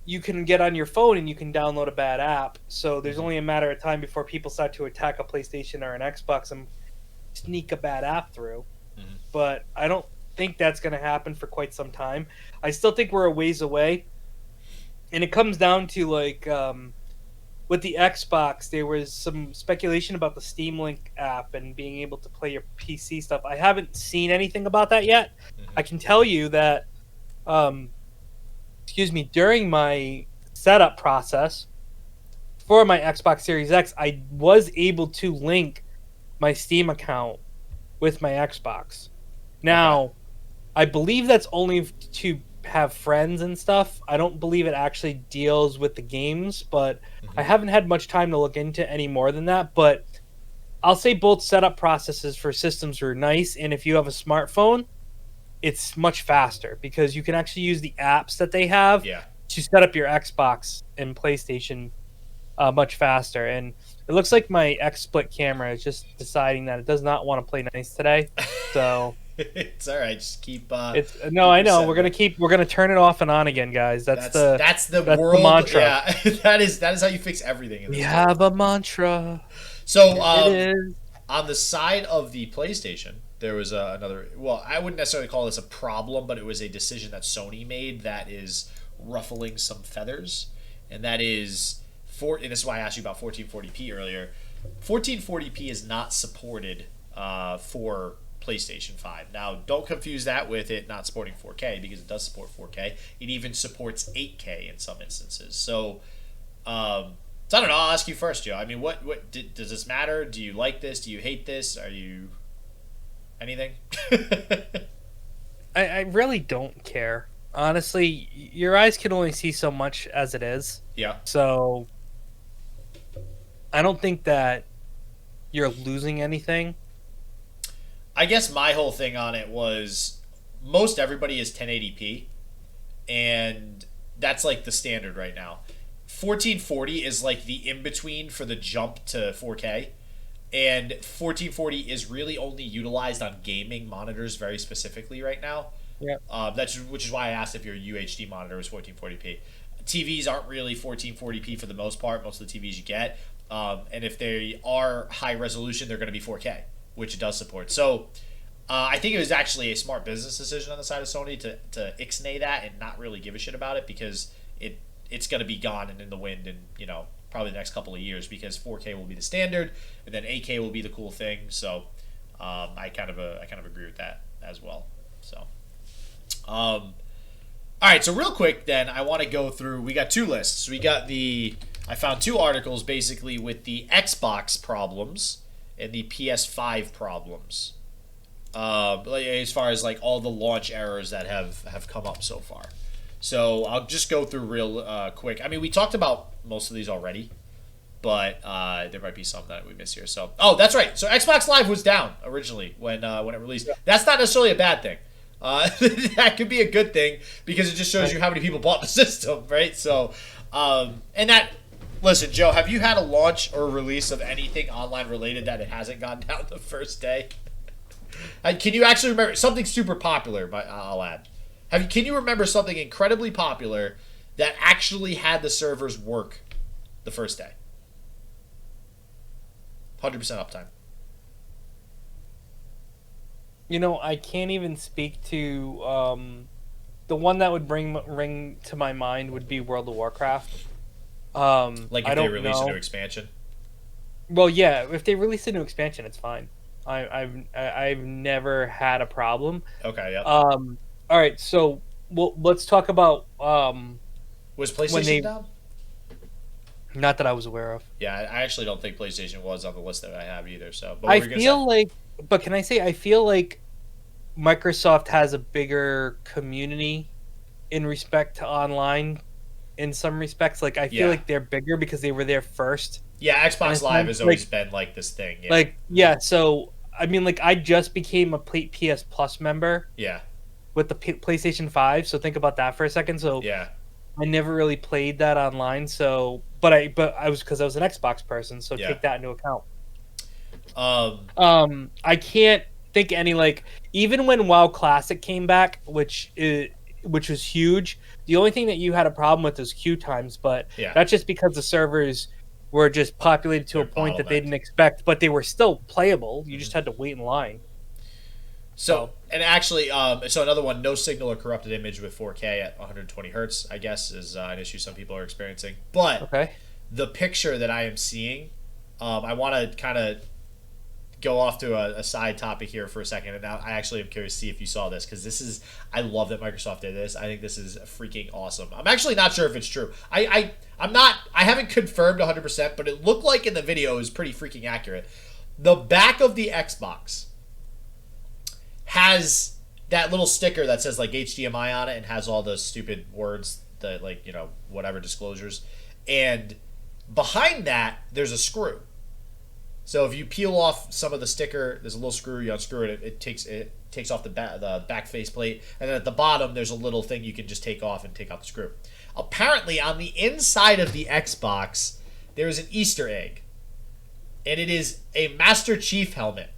you can get on your phone and you can download a bad app. So there's only a matter of time before people start to attack a PlayStation or an Xbox and sneak a bad app through. Mm-hmm. But I don't think that's going to happen for quite some time. I still think we're a ways away. And it comes down to like with the Xbox, there was some speculation about the Steam Link app and being able to play your PC stuff. I haven't seen anything about that yet. Mm-hmm. I can tell you that during my setup process for my Xbox Series X, I was able to link my Steam account with my Xbox. Now, okay. I believe that's only to have friends and stuff. I don't believe it actually deals with the games, but I haven't had much time to look into any more than that. But I'll say both setup processes for systems are nice, and if you have a smartphone, it's much faster because you can actually use the apps that they have to set up your Xbox and PlayStation much faster. And it looks like my XSplit camera is just deciding that it does not want to play nice today. So it's all right. Just keep. I know. We're gonna turn it off and on again, guys. That's the world mantra. Yeah, that is how you fix everything. In this world. Have a mantra. So on the side of the PlayStation, there was another. Well, I wouldn't necessarily call this a problem, but it was a decision that Sony made that is ruffling some feathers, and that is and this is why I asked you about 1440p earlier. 1440p is not supported for PlayStation 5. Now, don't confuse that with it not supporting 4K because it does support 4K. It even supports 8K in some instances. So I don't know. I'll ask you first, Joe. I mean, does this matter? Do you like this? Do you hate this? Are you anything? I really don't care. Honestly, your eyes can only see so much as it is. Yeah. So I don't think that you're losing anything. I guess my whole thing on it was most everybody is 1080p, and that's like the standard right now. 1440 is like the in-between for the jump to 4K, and 1440 is really only utilized on gaming monitors very specifically right now. Yeah. Which is why I asked if your UHD monitor was 1440p. TVs aren't really 1440p for the most part, most of the TVs you get. And if they are high resolution, they're going to be 4K, which it does support. So I think it was actually a smart business decision on the side of Sony to ixnay that and not really give a shit about it because it's going to be gone and in the wind in probably the next couple of years because 4K will be the standard and then 8K will be the cool thing. So I kind of agree with that as well. So all right, so real quick then I want to go through. We got 2 lists. I found 2 articles basically with the Xbox problems and the PS5 problems. As far as like all the launch errors that have come up so far. So I'll just go through real quick. I mean, we talked about most of these already, but there might be some that we miss here. So, that's right. So Xbox Live was down originally when it released. That's not necessarily a bad thing. That could be a good thing because it just shows you how many people bought the system, right? So, and that. Listen, Joe, have you had a launch or release of anything online related that it hasn't gone down the first day? Can you actually remember something super popular? But I'll add. Can you remember something incredibly popular that actually had the servers work the first day? 100% uptime. You know, I can't even speak to the one that would ring to my mind would be World of Warcraft. Like if they release a new expansion. Well, yeah, if they release a new expansion, it's fine. I've never had a problem. Okay. Yeah. All right, so let's talk about was PlayStation down? Not that I was aware of. Yeah, I actually don't think PlayStation was on the list that I have either. So, but I feel like, but can I say I feel like Microsoft has a bigger community in respect to online. In some respects, like I feel like they're bigger because they were there first. Yeah, Xbox Live has always been like this thing. Yeah. Like so I mean, like I just became a PS Plus member. Yeah. With the PlayStation 5, so think about that for a second. So yeah, I never really played that online. So, but I was because I was an Xbox person, so take that into account. I can't think any like even when WoW Classic came back, which was huge. The only thing that you had a problem with was queue times, but that's just because the servers were just populated to a point that they didn't expect, but they were still playable. You just had to wait in line. So and actually, so another one, no signal or corrupted image with 4K at 120 hertz, I guess, is an issue some people are experiencing. But the picture that I am seeing, I want to kind of go off to a side topic here for a second, and now I actually am curious to see if you saw this because I love that Microsoft did this. I think this is freaking awesome. I'm actually not sure if it's true. I haven't confirmed 100%, but it looked like in the video it was pretty freaking accurate. The back of the Xbox has that little sticker that says like HDMI on it and has all those stupid words that like, you know, whatever disclosures, and behind that there's a screw. So if you peel off some of the sticker, there's a little screw. You unscrew it. It takes off the back faceplate, and then at the bottom there's a little thing you can just take off and take out the screw. Apparently, on the inside of the Xbox, there is an Easter egg, and it is a Master Chief helmet,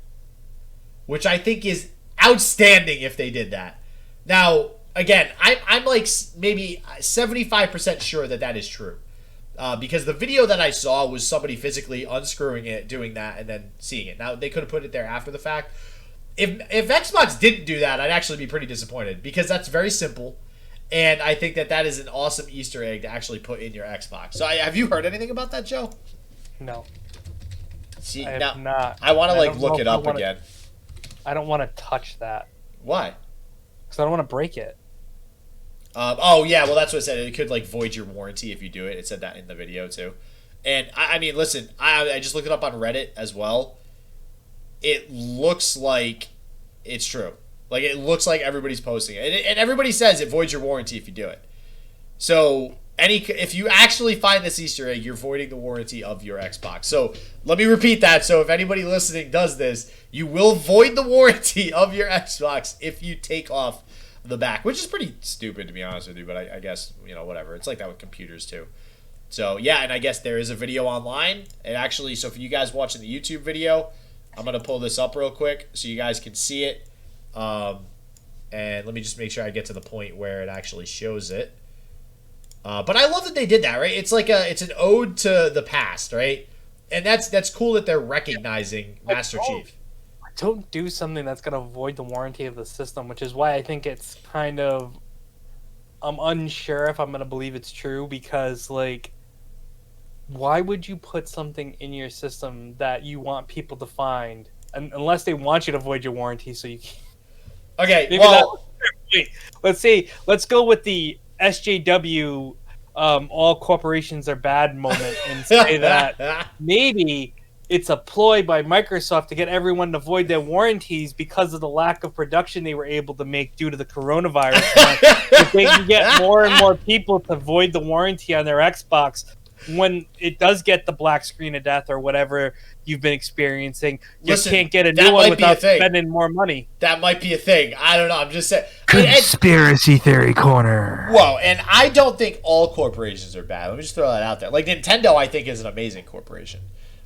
which I think is outstanding if they did that. Now, again, I'm like maybe 75% sure that is true. Because the video that I saw was somebody physically unscrewing it, doing that, and then seeing it. Now, they could have put it there after the fact. If Xbox didn't do that, I'd actually be pretty disappointed because that's very simple, and I think that is an awesome Easter egg to actually put in your Xbox. So, have you heard anything about that, Joe? No. See, I have not. I want to look it up again. I don't want to touch that. Why? Because I don't want to break it. Oh yeah, well that's what it said. It could like void your warranty if you do it. It said that in the video too. And I mean, listen, I just looked it up on Reddit as well. It looks like it's true. Like it looks like everybody's posting it, and everybody says it voids your warranty if you do it. So if you actually find this Easter egg, you're voiding the warranty of your Xbox. So let me repeat that. So if anybody listening does this, you will void the warranty of your Xbox if you take off the back, which is pretty stupid to be honest with you, but I guess, you know, whatever. It's like that with computers too. So yeah, and I guess there is a video online. And actually, so for you guys watching the YouTube video, I'm gonna pull this up real quick so you guys can see it. And let me just make sure I get to the point where it actually shows it. But I love that they did that, right? It's like it's an ode to the past, right? And that's cool that they're recognizing Master Chief. Don't do something that's going to void the warranty of the system, which is why I think it's kind of... I'm unsure if I'm going to believe it's true, because, like, why would you put something in your system that you want people to find, unless they want you to void your warranty so you can... Okay, well... Wait, let's go with the SJW, all corporations are bad moment, and say that maybe... it's a ploy by Microsoft to get everyone to void their warranties because of the lack of production they were able to make due to the coronavirus. If they can get more and more people to void the warranty on their Xbox, when it does get the black screen of death or whatever you've been experiencing, you Listen, can't get a that new one might be a without thing. spending more money. That might be a thing. I don't know. I'm just saying. Conspiracy theory corner. Whoa, and I don't think all corporations are bad. Let me just throw that out there. Like Nintendo, I think is an amazing corporation.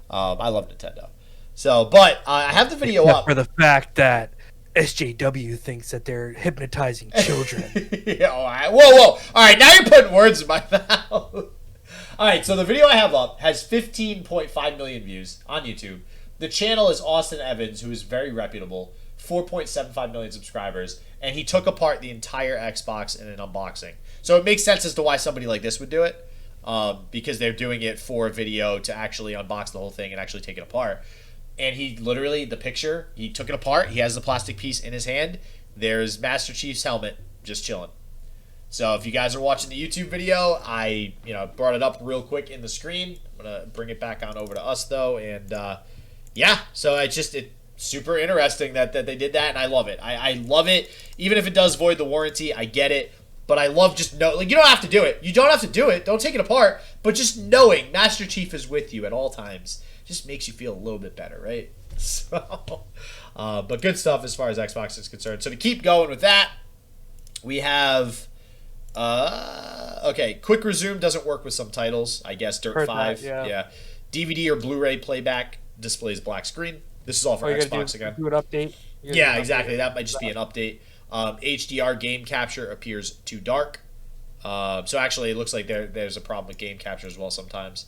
I love Nintendo. So, but I have the video Except up for the fact that SJW thinks that they're hypnotizing children. Yeah, all right. Whoa. All right, now you're putting words in my mouth. All right, so the video I have up has 15.5 million views on YouTube. The channel is Austin Evans, who is very reputable, 4.75 million subscribers, and he took apart the entire Xbox in an unboxing. So it makes sense as to why somebody like this would do it, because they're doing it for a video to actually unbox the whole thing and actually take it apart. And he literally, the picture, he took it apart. He has the plastic piece in his hand. There's Master Chief's helmet just chilling. So if you guys are watching the YouTube video, I brought it up real quick in the screen. I'm going to bring it back on over to us, though. And, yeah, so it's super interesting that they did that, and I love it. I love it. Even if it does void the warranty, I get it. But I love just you don't have to do it. You don't have to do it. Don't take it apart. But just knowing Master Chief is with you at all times just makes you feel a little bit better, right? So, but good stuff as far as Xbox is concerned. So to keep going with that, we have... okay, quick resume doesn't work with some titles. I guess Dirt 5. That, yeah. DVD or Blu-ray playback displays black screen. This is all for Xbox again. Do an update. Yeah, exactly. That might just be an update. HDR game capture appears too dark. So actually, it looks like there's a problem with game capture as well sometimes.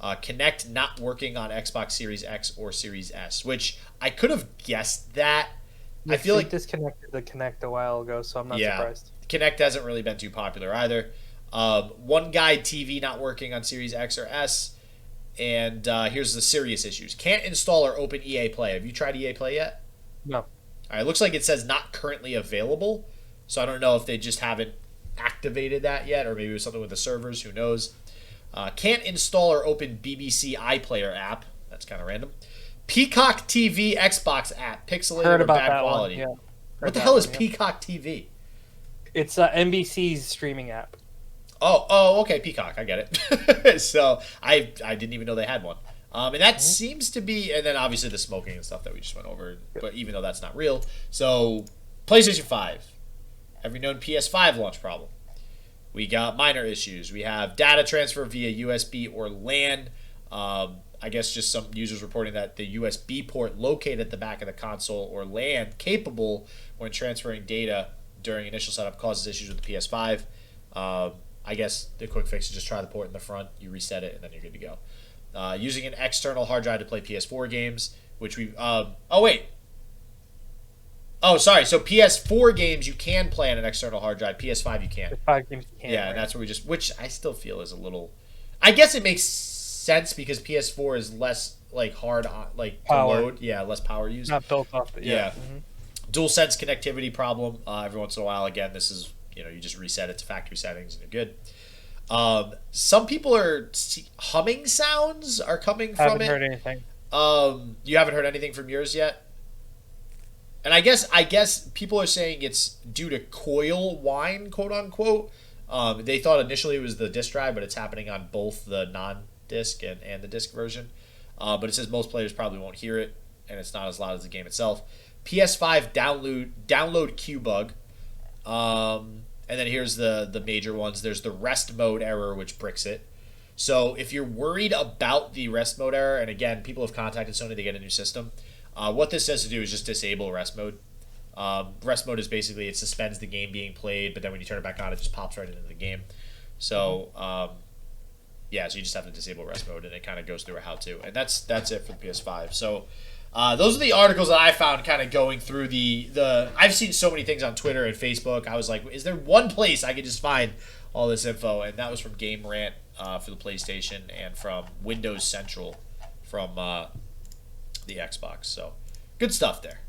Kinect not working on Xbox Series X or Series S, which I could have guessed that. I feel like disconnected the Kinect a while ago, so I'm not surprised. Kinect hasn't really been too popular either. One guide TV not working on Series X or S. And here's the serious issues. Can't install or open EA Play. Have you tried EA Play yet? No. All right, it looks like it says not currently available. So I don't know if they just haven't activated that yet, or maybe it was something with the servers. Who knows? Can't install or open BBC iPlayer app. That's kind of random. Peacock TV Xbox app. Pixelated or bad quality. Yeah. What the hell is Peacock TV? It's NBC's streaming app. Oh, okay, Peacock, I get it. So I didn't even know they had one. And that seems to be, and then obviously the smoking and stuff that we just went over, but even though that's not real. So PlayStation 5, every known PS5 launch problem. We got minor issues. We have data transfer via USB or LAN. I guess just some users reporting that the USB port located at the back of the console or LAN capable when transferring data during initial setup causes issues with the PS5. I guess the quick fix is just try the port in the front, you reset it, and then you're good to go. Using an external hard drive to play PS4 games, which we... sorry. So PS4 games you can play on an external hard drive. PS5 you can't. PS5 games you can't. Yeah, and that's what we just... Which I still feel is a little... I guess it makes sense because PS4 is less hard to load. Yeah, less power used. Not built off it. Yeah. DualSense connectivity problem. Every once in a while, again, this is... you just reset it to factory settings and you're good. Some people are humming sounds are coming from it. Haven't heard anything. You haven't heard anything from yours yet? And I guess people are saying it's due to coil whine, quote unquote. They thought initially it was the disc drive, but it's happening on both the non-disc and the disc version. But it says most players probably won't hear it, and it's not as loud as the game itself. PS5 download queue bug. And then here's the major ones. There's the rest mode error, which bricks it. So if you're worried about the rest mode error, and again, people have contacted Sony to get a new system, what this says to do is just disable rest mode. Rest mode is basically it suspends the game being played, but then when you turn it back on, it just pops right into the game. So, so you just have to disable rest mode, and it kind of goes through a how-to. And that's it for the PS5. So those are the articles that I found kind of going through the I've seen so many things on Twitter and Facebook. I was like, is there one place I could just find all this info? And that was from Game Rant for the PlayStation and from Windows Central from the Xbox. So good stuff there.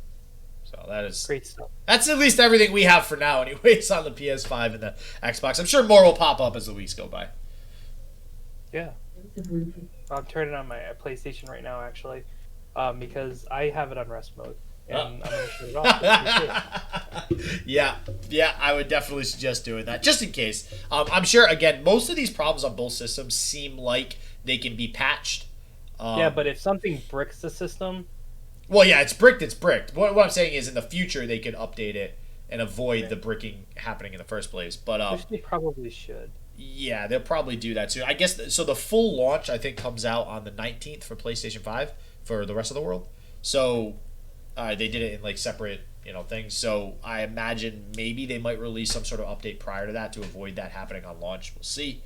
So that is great stuff. That's at least everything we have for now anyways on the PS5 and the Xbox. I'm sure more will pop up as the weeks go by. Yeah. I'm turning on my PlayStation right now actually. Because I have it on rest mode, and I'm gonna show it off. Yeah, I would definitely suggest doing that, just in case. I'm sure, again, most of these problems on both systems seem like they can be patched. Yeah, but if something bricks the system... Well, yeah, it's bricked, it's bricked. What I'm saying is in the future they could update it and avoid the bricking happening in the first place. But which they probably should. Yeah, they'll probably do that too. I guess, so the full launch, I think, comes out on the 19th for PlayStation 5 for the rest of the world. So they did it in, like, separate, things. So I imagine maybe they might release some sort of update prior to that to avoid that happening on launch. We'll see.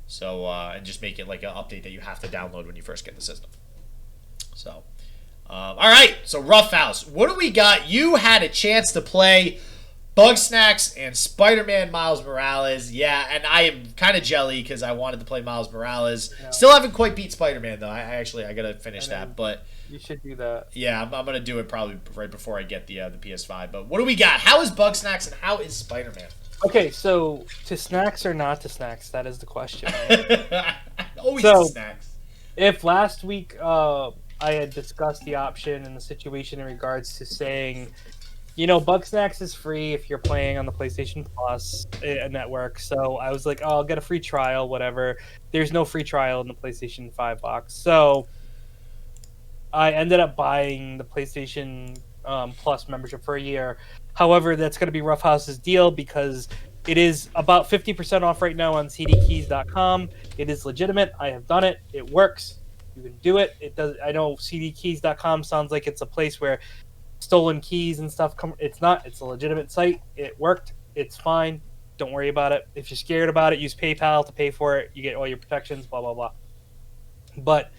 So, and just make it like an update that you have to download when you first get the system. So, all right. So, Ruffhouse, what do we got? You had a chance to play Bugsnax and Spider-Man Miles Morales. Yeah, and I am kind of jelly because I wanted to play Miles Morales. Yeah. Still haven't quite beat Spider-Man, though. I got to finish that. But you should do that. Yeah, I'm going to do it probably right before I get the PS5. But what do we got? How is Bugsnax and how is Spider-Man? Okay, so to snacks or not to snacks? That is the question. Right? Always to snacks. If last week I had discussed the option and the situation in regards to saying, Bugsnax is free if you're playing on the PlayStation Plus network. So I was like, I'll get a free trial, whatever. There's no free trial in the PlayStation 5 box. So I ended up buying the PlayStation Plus membership for a year. However, that's going to be Ruffhouse's deal because it is about 50% off right now on cdkeys.com. It is legitimate. I have done it. It works. You can do it. It does. I know cdkeys.com sounds like it's a place where stolen keys and stuff come. It's not. It's a legitimate site. It worked. It's fine. Don't worry about it. If you're scared about it, use PayPal to pay for it. You get all your protections, blah, blah, blah. But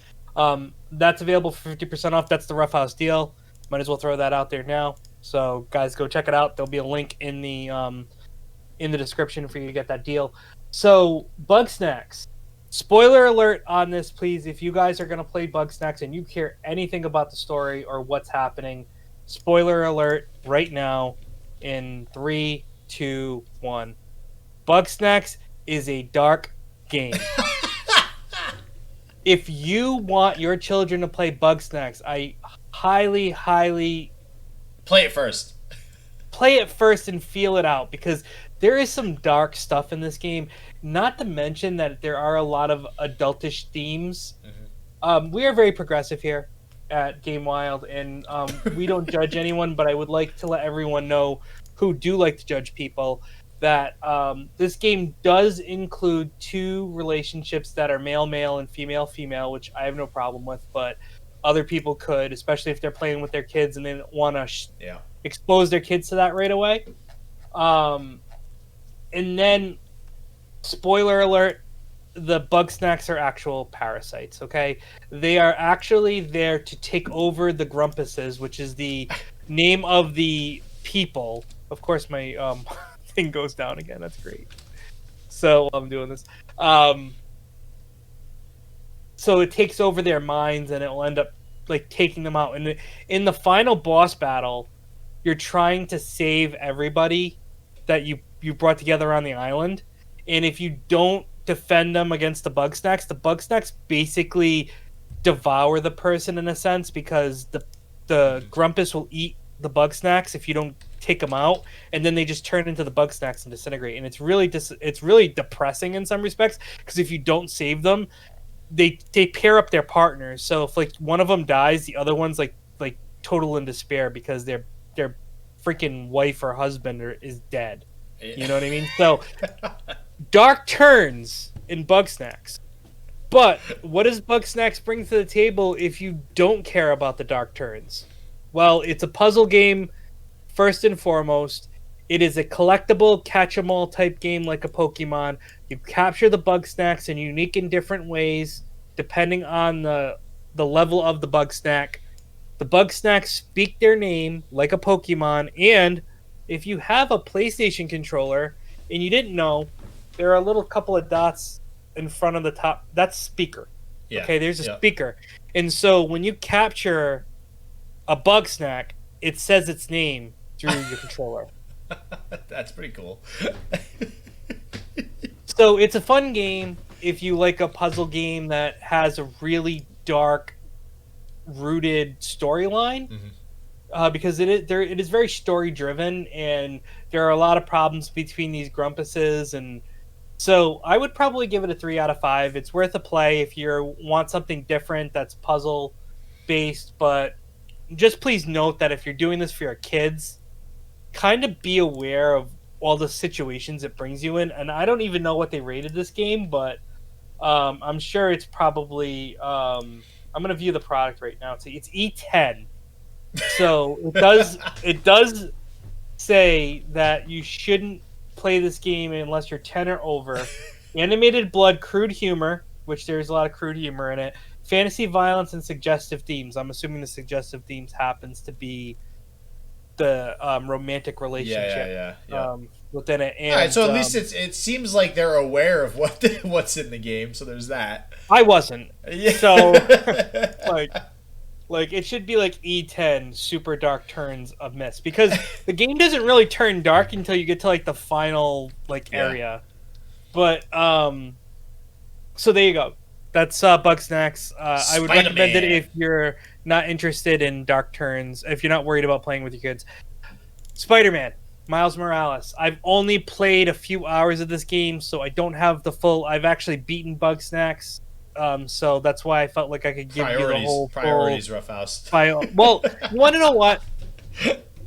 that's available for 50% off. That's the Ruffhouse deal. Might as well throw that out there now. So, guys, go check it out. There'll be a link in the description for you to get that deal. So, Bugsnax. Spoiler alert on this, please. If you guys are going to play Bugsnax and you care anything about the story or what's happening, spoiler alert right now in 3, 2, 1. Bugsnax is a dark game. If you want your children to play Bugsnax, I highly, highly... Play it first. Play it first and feel it out, because there is some dark stuff in this game. Not to mention that there are a lot of adultish themes. Mm-hmm. We are very progressive here at Game Wild, and we don't judge anyone, but I would like to let everyone know who do like to judge people that this game does include 2 relationships that are male-male and female-female, which I have no problem with, but other people could, especially if they're playing with their kids and they don't want to expose their kids to that right away. And then, spoiler alert, the Bugsnax are actual parasites, okay? They are actually there to take over the Grumpuses, which is the name of the people. Of course, my thing goes down again. That's great. So I'm doing this. So it takes over their minds, and it will end up like taking them out. And in the final boss battle, you're trying to save everybody that you brought together on the island. And if you don't defend them against the Bugsnax basically devour the person in a sense, because the Grumpus will eat the Bugsnax if you don't take them out, and then they just turn into the Bugsnax and disintegrate. And it's really depressing in some respects, because if you don't save them, they pair up their partners. So if like one of them dies, the other one's like total in despair because their freaking wife or husband is dead. You know what I mean? So dark turns in Bugsnax. But what does Bugsnax bring to the table if you don't care about the dark turns? Well, it's a puzzle game first and foremost. It is a collectible catch-em-all type game like a Pokemon. You capture the Bugsnax in unique and different ways depending on the level of the Bugsnax. The Bugsnax speak their name like a Pokemon, and if you have a PlayStation controller and you didn't know, there are a little couple of dots in front of the top. That's speaker. Yeah. Okay, there's a speaker. And so when you capture a Bugsnax, it says its name through your controller. That's pretty cool. So it's a fun game if you like a puzzle game that has a really dark, rooted storyline. Mm-hmm. because it is very story driven, and there are a lot of problems between these Grumpuses, and so I would probably give it a 3 out of 5. It's worth a play if you want something different that's puzzle based, but just please note that if you're doing this for your kids, kind of be aware of all the situations it brings you in. And I don't even know what they rated this game, but I'm sure it's probably. I'm gonna view the product right now. It's E10, so it does say that you shouldn't play this game unless you're 10 or over. Animated blood, crude humor, which there's a lot of crude humor in it. Fantasy violence and suggestive themes. I'm assuming the suggestive themes happens to be the romantic relationship within it. And, all right, so at least it seems like they're aware of what's in the game. So there's that. I wasn't. Yeah. So like it should be like E10 super dark turns of mist, because the game doesn't really turn dark until you get to like the final area. But so there you go. That's Bugsnax. I would recommend it if you're not interested in dark turns, if you're not worried about playing with your kids. Spider-Man, Miles Morales. I've only played a few hours of this game, so I don't have the full. I've actually beaten Bugsnax, so that's why I felt like I could give you the whole priorities. Ruffhouse. Well, you want to know what?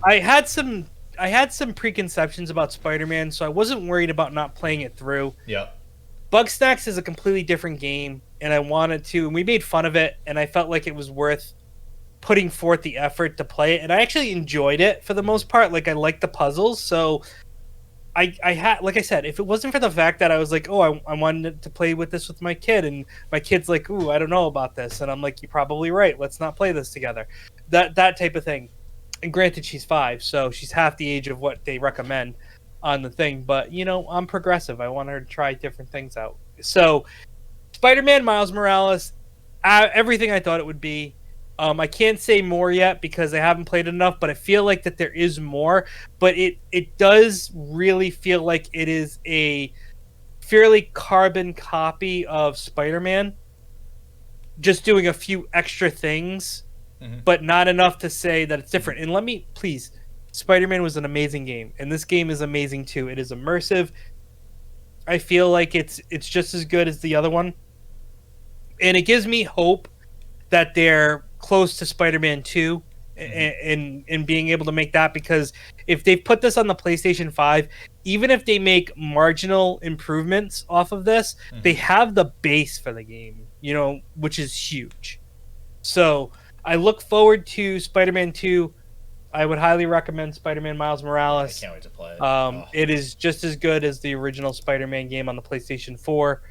I had some preconceptions about Spider-Man, so I wasn't worried about not playing it through. Yeah. Bugsnax is a completely different game, and I wanted to, and we made fun of it, and I felt like it was worth putting forth the effort to play it, and I actually enjoyed it for the most part. Like, I liked the puzzles, so I had, like I said, if it wasn't for the fact that I was like, oh, I wanted to play with this with my kid, and my kid's like, ooh, I don't know about this, and I'm like, you're probably right, let's not play this together. That type of thing. And granted, she's 5, so she's half the age of what they recommend on the thing, but I'm progressive. I want her to try different things out. So Spider-Man Miles Morales, everything I thought it would be. I can't say more yet because I haven't played enough, but I feel like that there is more. But it does really feel like it is a fairly carbon copy of Spider-Man, just doing a few extra things, but not enough to say that it's different. And let me, please, Spider-Man was an amazing game, and this game is amazing too. It is immersive. I feel like it's just as good as the other one, and it gives me hope that they're close to Spider-Man 2 and being able to make that, because if they put this on the PlayStation 5, even if they make marginal improvements off of this, they have the base for the game, which is huge. So I look forward to Spider-Man 2. I would highly recommend Spider-Man Miles Morales. I can't wait to play it. It is just as good as the original Spider-Man game on the PlayStation 4.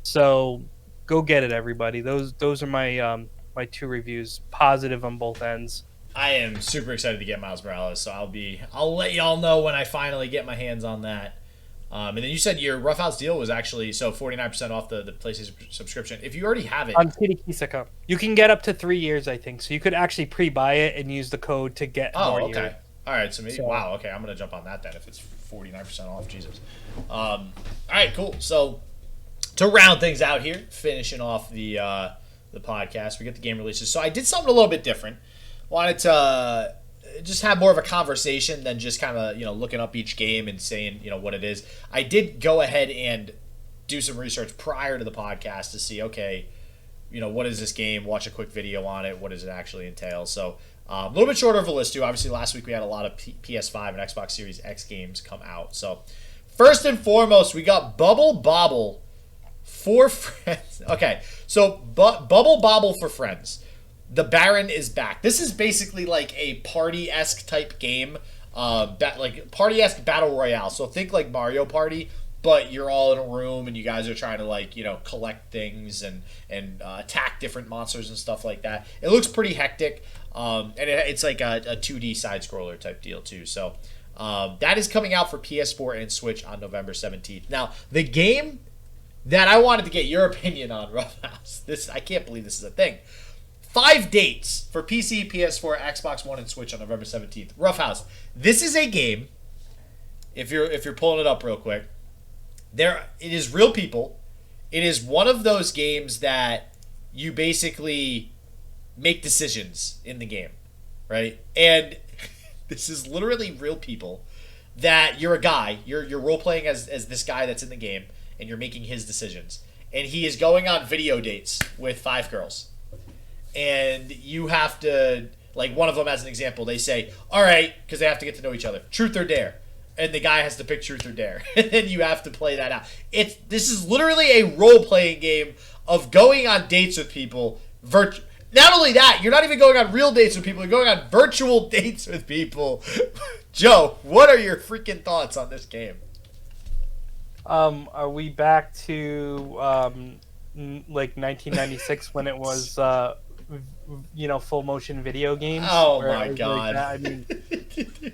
So go get it, everybody. Those are my my 2 reviews, positive on both ends. I am super excited to get Miles Morales, so I'll let y'all know when I finally get my hands on that. And then you said your Ruffhouse deal was actually 49% off the PlayStation subscription. If you already have it on TDKisaka, you can get up to 3 years, I think. So you could actually pre-buy it and use the code to get more years. Okay. All right, so maybe wow, okay, I'm gonna jump on that then if it's 49% off. Jesus. All right, cool. So to round things out here, finishing off the podcast, we get the game releases. So I did something a little bit different. Wanted to just have more of a conversation than just kind of looking up each game and saying what it is. I did go ahead and do some research prior to the podcast to see, okay, what is this game? Watch a quick video on it. What does it actually entail? So a little bit shorter of a list too. Obviously, last week we had a lot of PS5 and Xbox Series X games come out. So first and foremost, we got Bubble Bobble for Friends. Okay, so Bubble Bobble for Friends. The Baron is back. This is basically like a party-esque type game, like party-esque battle royale. So think like Mario Party, but you're all in a room and you guys are trying to collect things and attack different monsters and stuff like that. It looks pretty hectic, and it's like a 2D side scroller type deal too. So that is coming out for PS4 and Switch on November 17th. Now the game that I wanted to get your opinion on, Ruffhouse. I can't believe this is a thing. 5 dates for PC, PS4, Xbox One, and Switch on November 17th. Ruffhouse, this is a game. If you're pulling it up real quick, it is real people. It is one of those games that you basically make decisions in the game. right? And this is literally real people that you're a guy, you're role playing as this guy that's in the game, and you're making his decisions. And he is going on video dates with 5 girls. And you have to, like, one of them as an example, they say, all right, because they have to get to know each other, truth or dare. And the guy has to pick truth or dare. And then you have to play that out. This is literally a role-playing game of going on dates with people. Not only that, you're not even going on real dates with people, you're going on virtual dates with people. Joe, what are your freaking thoughts on this game? Are we back to like 1996 when it was full motion video games? Oh my god! Like I mean,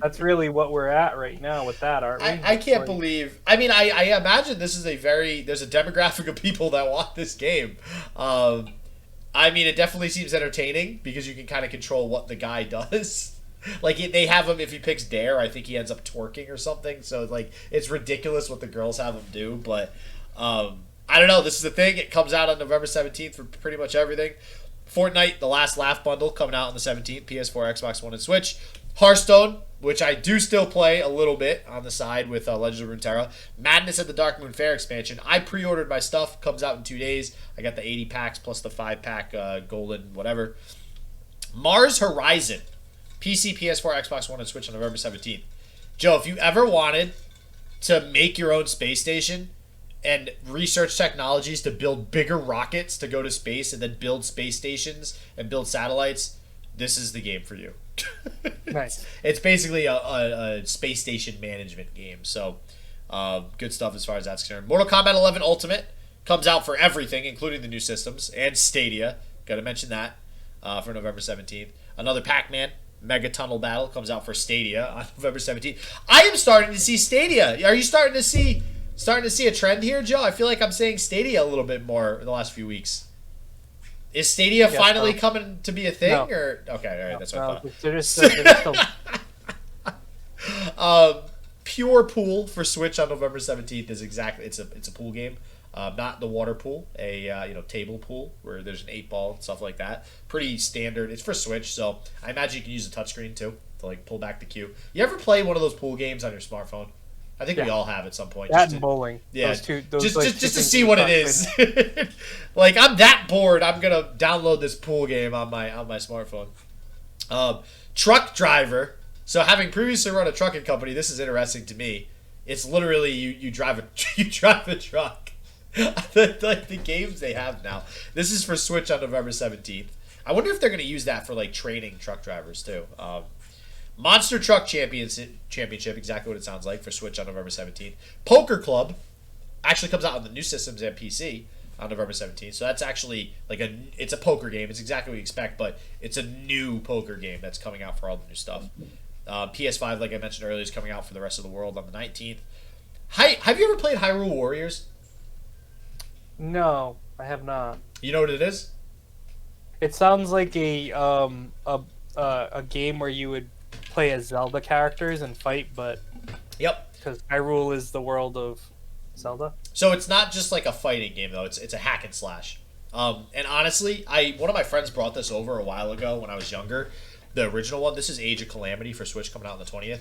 that's really what we're at right now with that, aren't we? I can't believe. I mean, I imagine this is there's a demographic of people that want this game. I mean, it definitely seems entertaining because you can kind of control what the guy does. Like, they have him, if he picks dare, I think he ends up twerking or something. So, like, it's ridiculous what the girls have him do. But, I don't know. This is the thing. It comes out on November 17th for pretty much everything. Fortnite, the Last Laugh bundle, coming out on the 17th. PS4, Xbox One, and Switch. Hearthstone, which I do still play a little bit on the side with Legends of Runeterra. Madness at the Dark Moon Fair expansion. I pre-ordered my stuff. Comes out in 2 days. I got the 80 packs plus the 5-pack golden whatever. Mars Horizon. PC, PS4, Xbox One, and Switch on November 17th. Joe, if you ever wanted to make your own space station and research technologies to build bigger rockets to go to space and then build space stations and build satellites, this is the game for you. Nice. It's basically a space station management game. So, good stuff as far as that's concerned. Mortal Kombat 11 Ultimate comes out for everything, including the new systems, and Stadia. Got to mention that for November 17th. Another Pac-Man Mega Tunnel Battle comes out for Stadia on November 17th. I am starting to see Stadia. Are you starting to see a trend here, Joe? I feel like I'm saying Stadia a little bit more in the last few weeks. Is Stadia finally coming to be a thing? No. Or okay, all right, that's what I thought. They're just still... Pure Pool for Switch on November 17th is it's a pool game. Not the water pool, a table pool where there's an 8-ball and stuff like that. Pretty standard. It's for Switch, so I imagine you can use a touchscreen too to like pull back the cue. You ever play one of those pool games on your smartphone? I think we all have at some point. That and bowling. Yeah, just to see what it is. Like, I'm that bored, I'm gonna download this pool game on my smartphone. Truck driver. So, having previously run a trucking company, this is interesting to me. It's literally you drive a truck. the games they have now. This is for Switch on November 17th. I wonder if they're going to use that for like training truck drivers too. Monster Truck Championship, exactly what it sounds like, for Switch on November 17th. Poker Club actually comes out on the new systems and PC on November 17th. So that's actually like it's a poker game. It's exactly what you expect, but it's a new poker game that's coming out for all the new stuff. PS5, like I mentioned earlier, is coming out for the rest of the world on the 19th. Have you ever played Hyrule Warriors? No, I have not. You know what it is? It sounds like a game where you would play as Zelda characters and fight, but yep, because Hyrule is the world of Zelda. So it's not just like a fighting game though. It's a hack and slash. And honestly, one of my friends brought this over a while ago when I was younger. The original one. This is Age of Calamity for Switch, coming out on the 20th.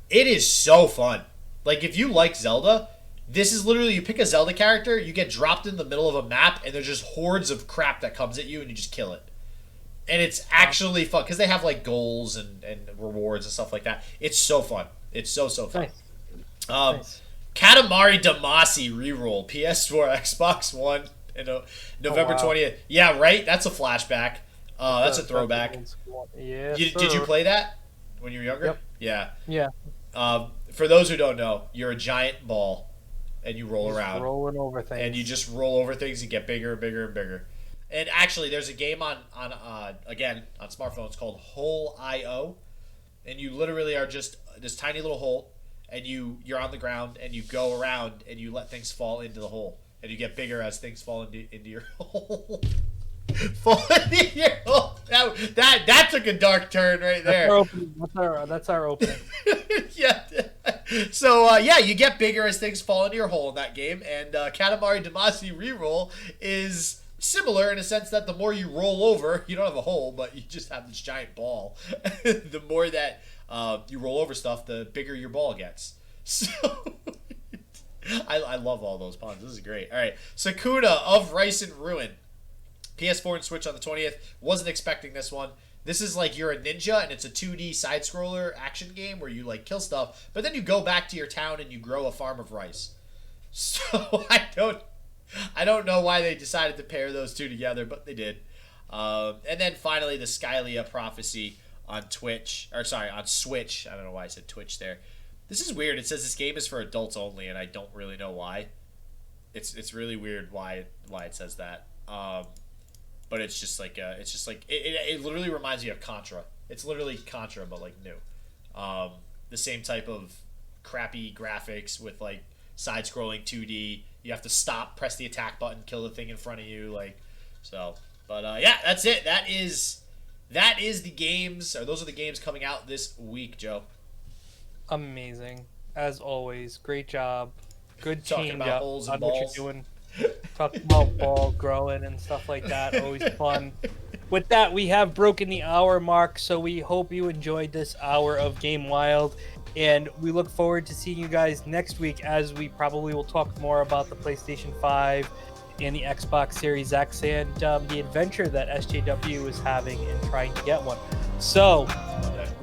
It is so fun. Like, if you like Zelda, this is literally, you pick a Zelda character, you get dropped in the middle of a map, and there's just hordes of crap that comes at you, and you just kill it. And it's actually fun, because they have, like, goals and rewards and stuff like that. It's so fun. It's so fun. Nice. Nice. Katamari Damacy reroll, PS4, Xbox One, November 20th. Yeah, right? That's a flashback. That's a throwback. Yeah. Did you play that when you were younger? Yep. Yeah. Yeah. For those who don't know, you're a giant ball, and you roll around. Rolling over things. And you just roll over things and get bigger and bigger and bigger. And actually, there's a game on smartphones called Hole.io, and you literally are just this tiny little hole, and you're on the ground, and you go around, and you let things fall into the hole, and you get bigger as things fall into your hole. Fall into your hole. That took a dark turn right there. That's our opening. Yeah. So, you get bigger as things fall into your hole in that game, and Katamari Damacy Reroll is similar in a sense that the more you roll over, you don't have a hole, but you just have this giant ball. The more that you roll over stuff, the bigger your ball gets. So I love all those puns. This is great. All right, Sakuna of Rice and Ruin. PS4 and Switch on the 20th. Wasn't expecting this one. This is like you're a ninja and it's a 2D side-scroller action game where you like kill stuff, but then you go back to your town and you grow a farm of rice. So I don't know why they decided to pair those two together, but they did. And then finally the Skylia Prophecy on Switch. I don't know why I said Twitch there. This is weird. It says this game is for adults only, and I don't really know why. It's really weird why it says that. But it's just like it literally reminds me of Contra. It's literally Contra, but like new. The same type of crappy graphics with like side-scrolling 2D. You have to stop, press the attack button, kill the thing in front of you, like so. But yeah, that's it. That is the games, or those are the games coming out this week, Joe. Amazing, as always. Great job. Good Talking team. about holes and balls. What you're doing. Talking about ball growing and stuff like that. Always fun. With that, we have broken the hour mark, so we hope you enjoyed this hour of Game Wild, and we look forward to seeing you guys next week, as we probably will talk more about the PlayStation 5 and the Xbox Series X and the adventure that SJW is having in trying to get one. So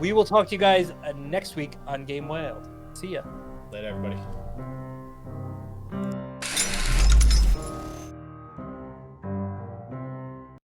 we will talk to you guys next week on Game Wild. See ya. Later, everybody.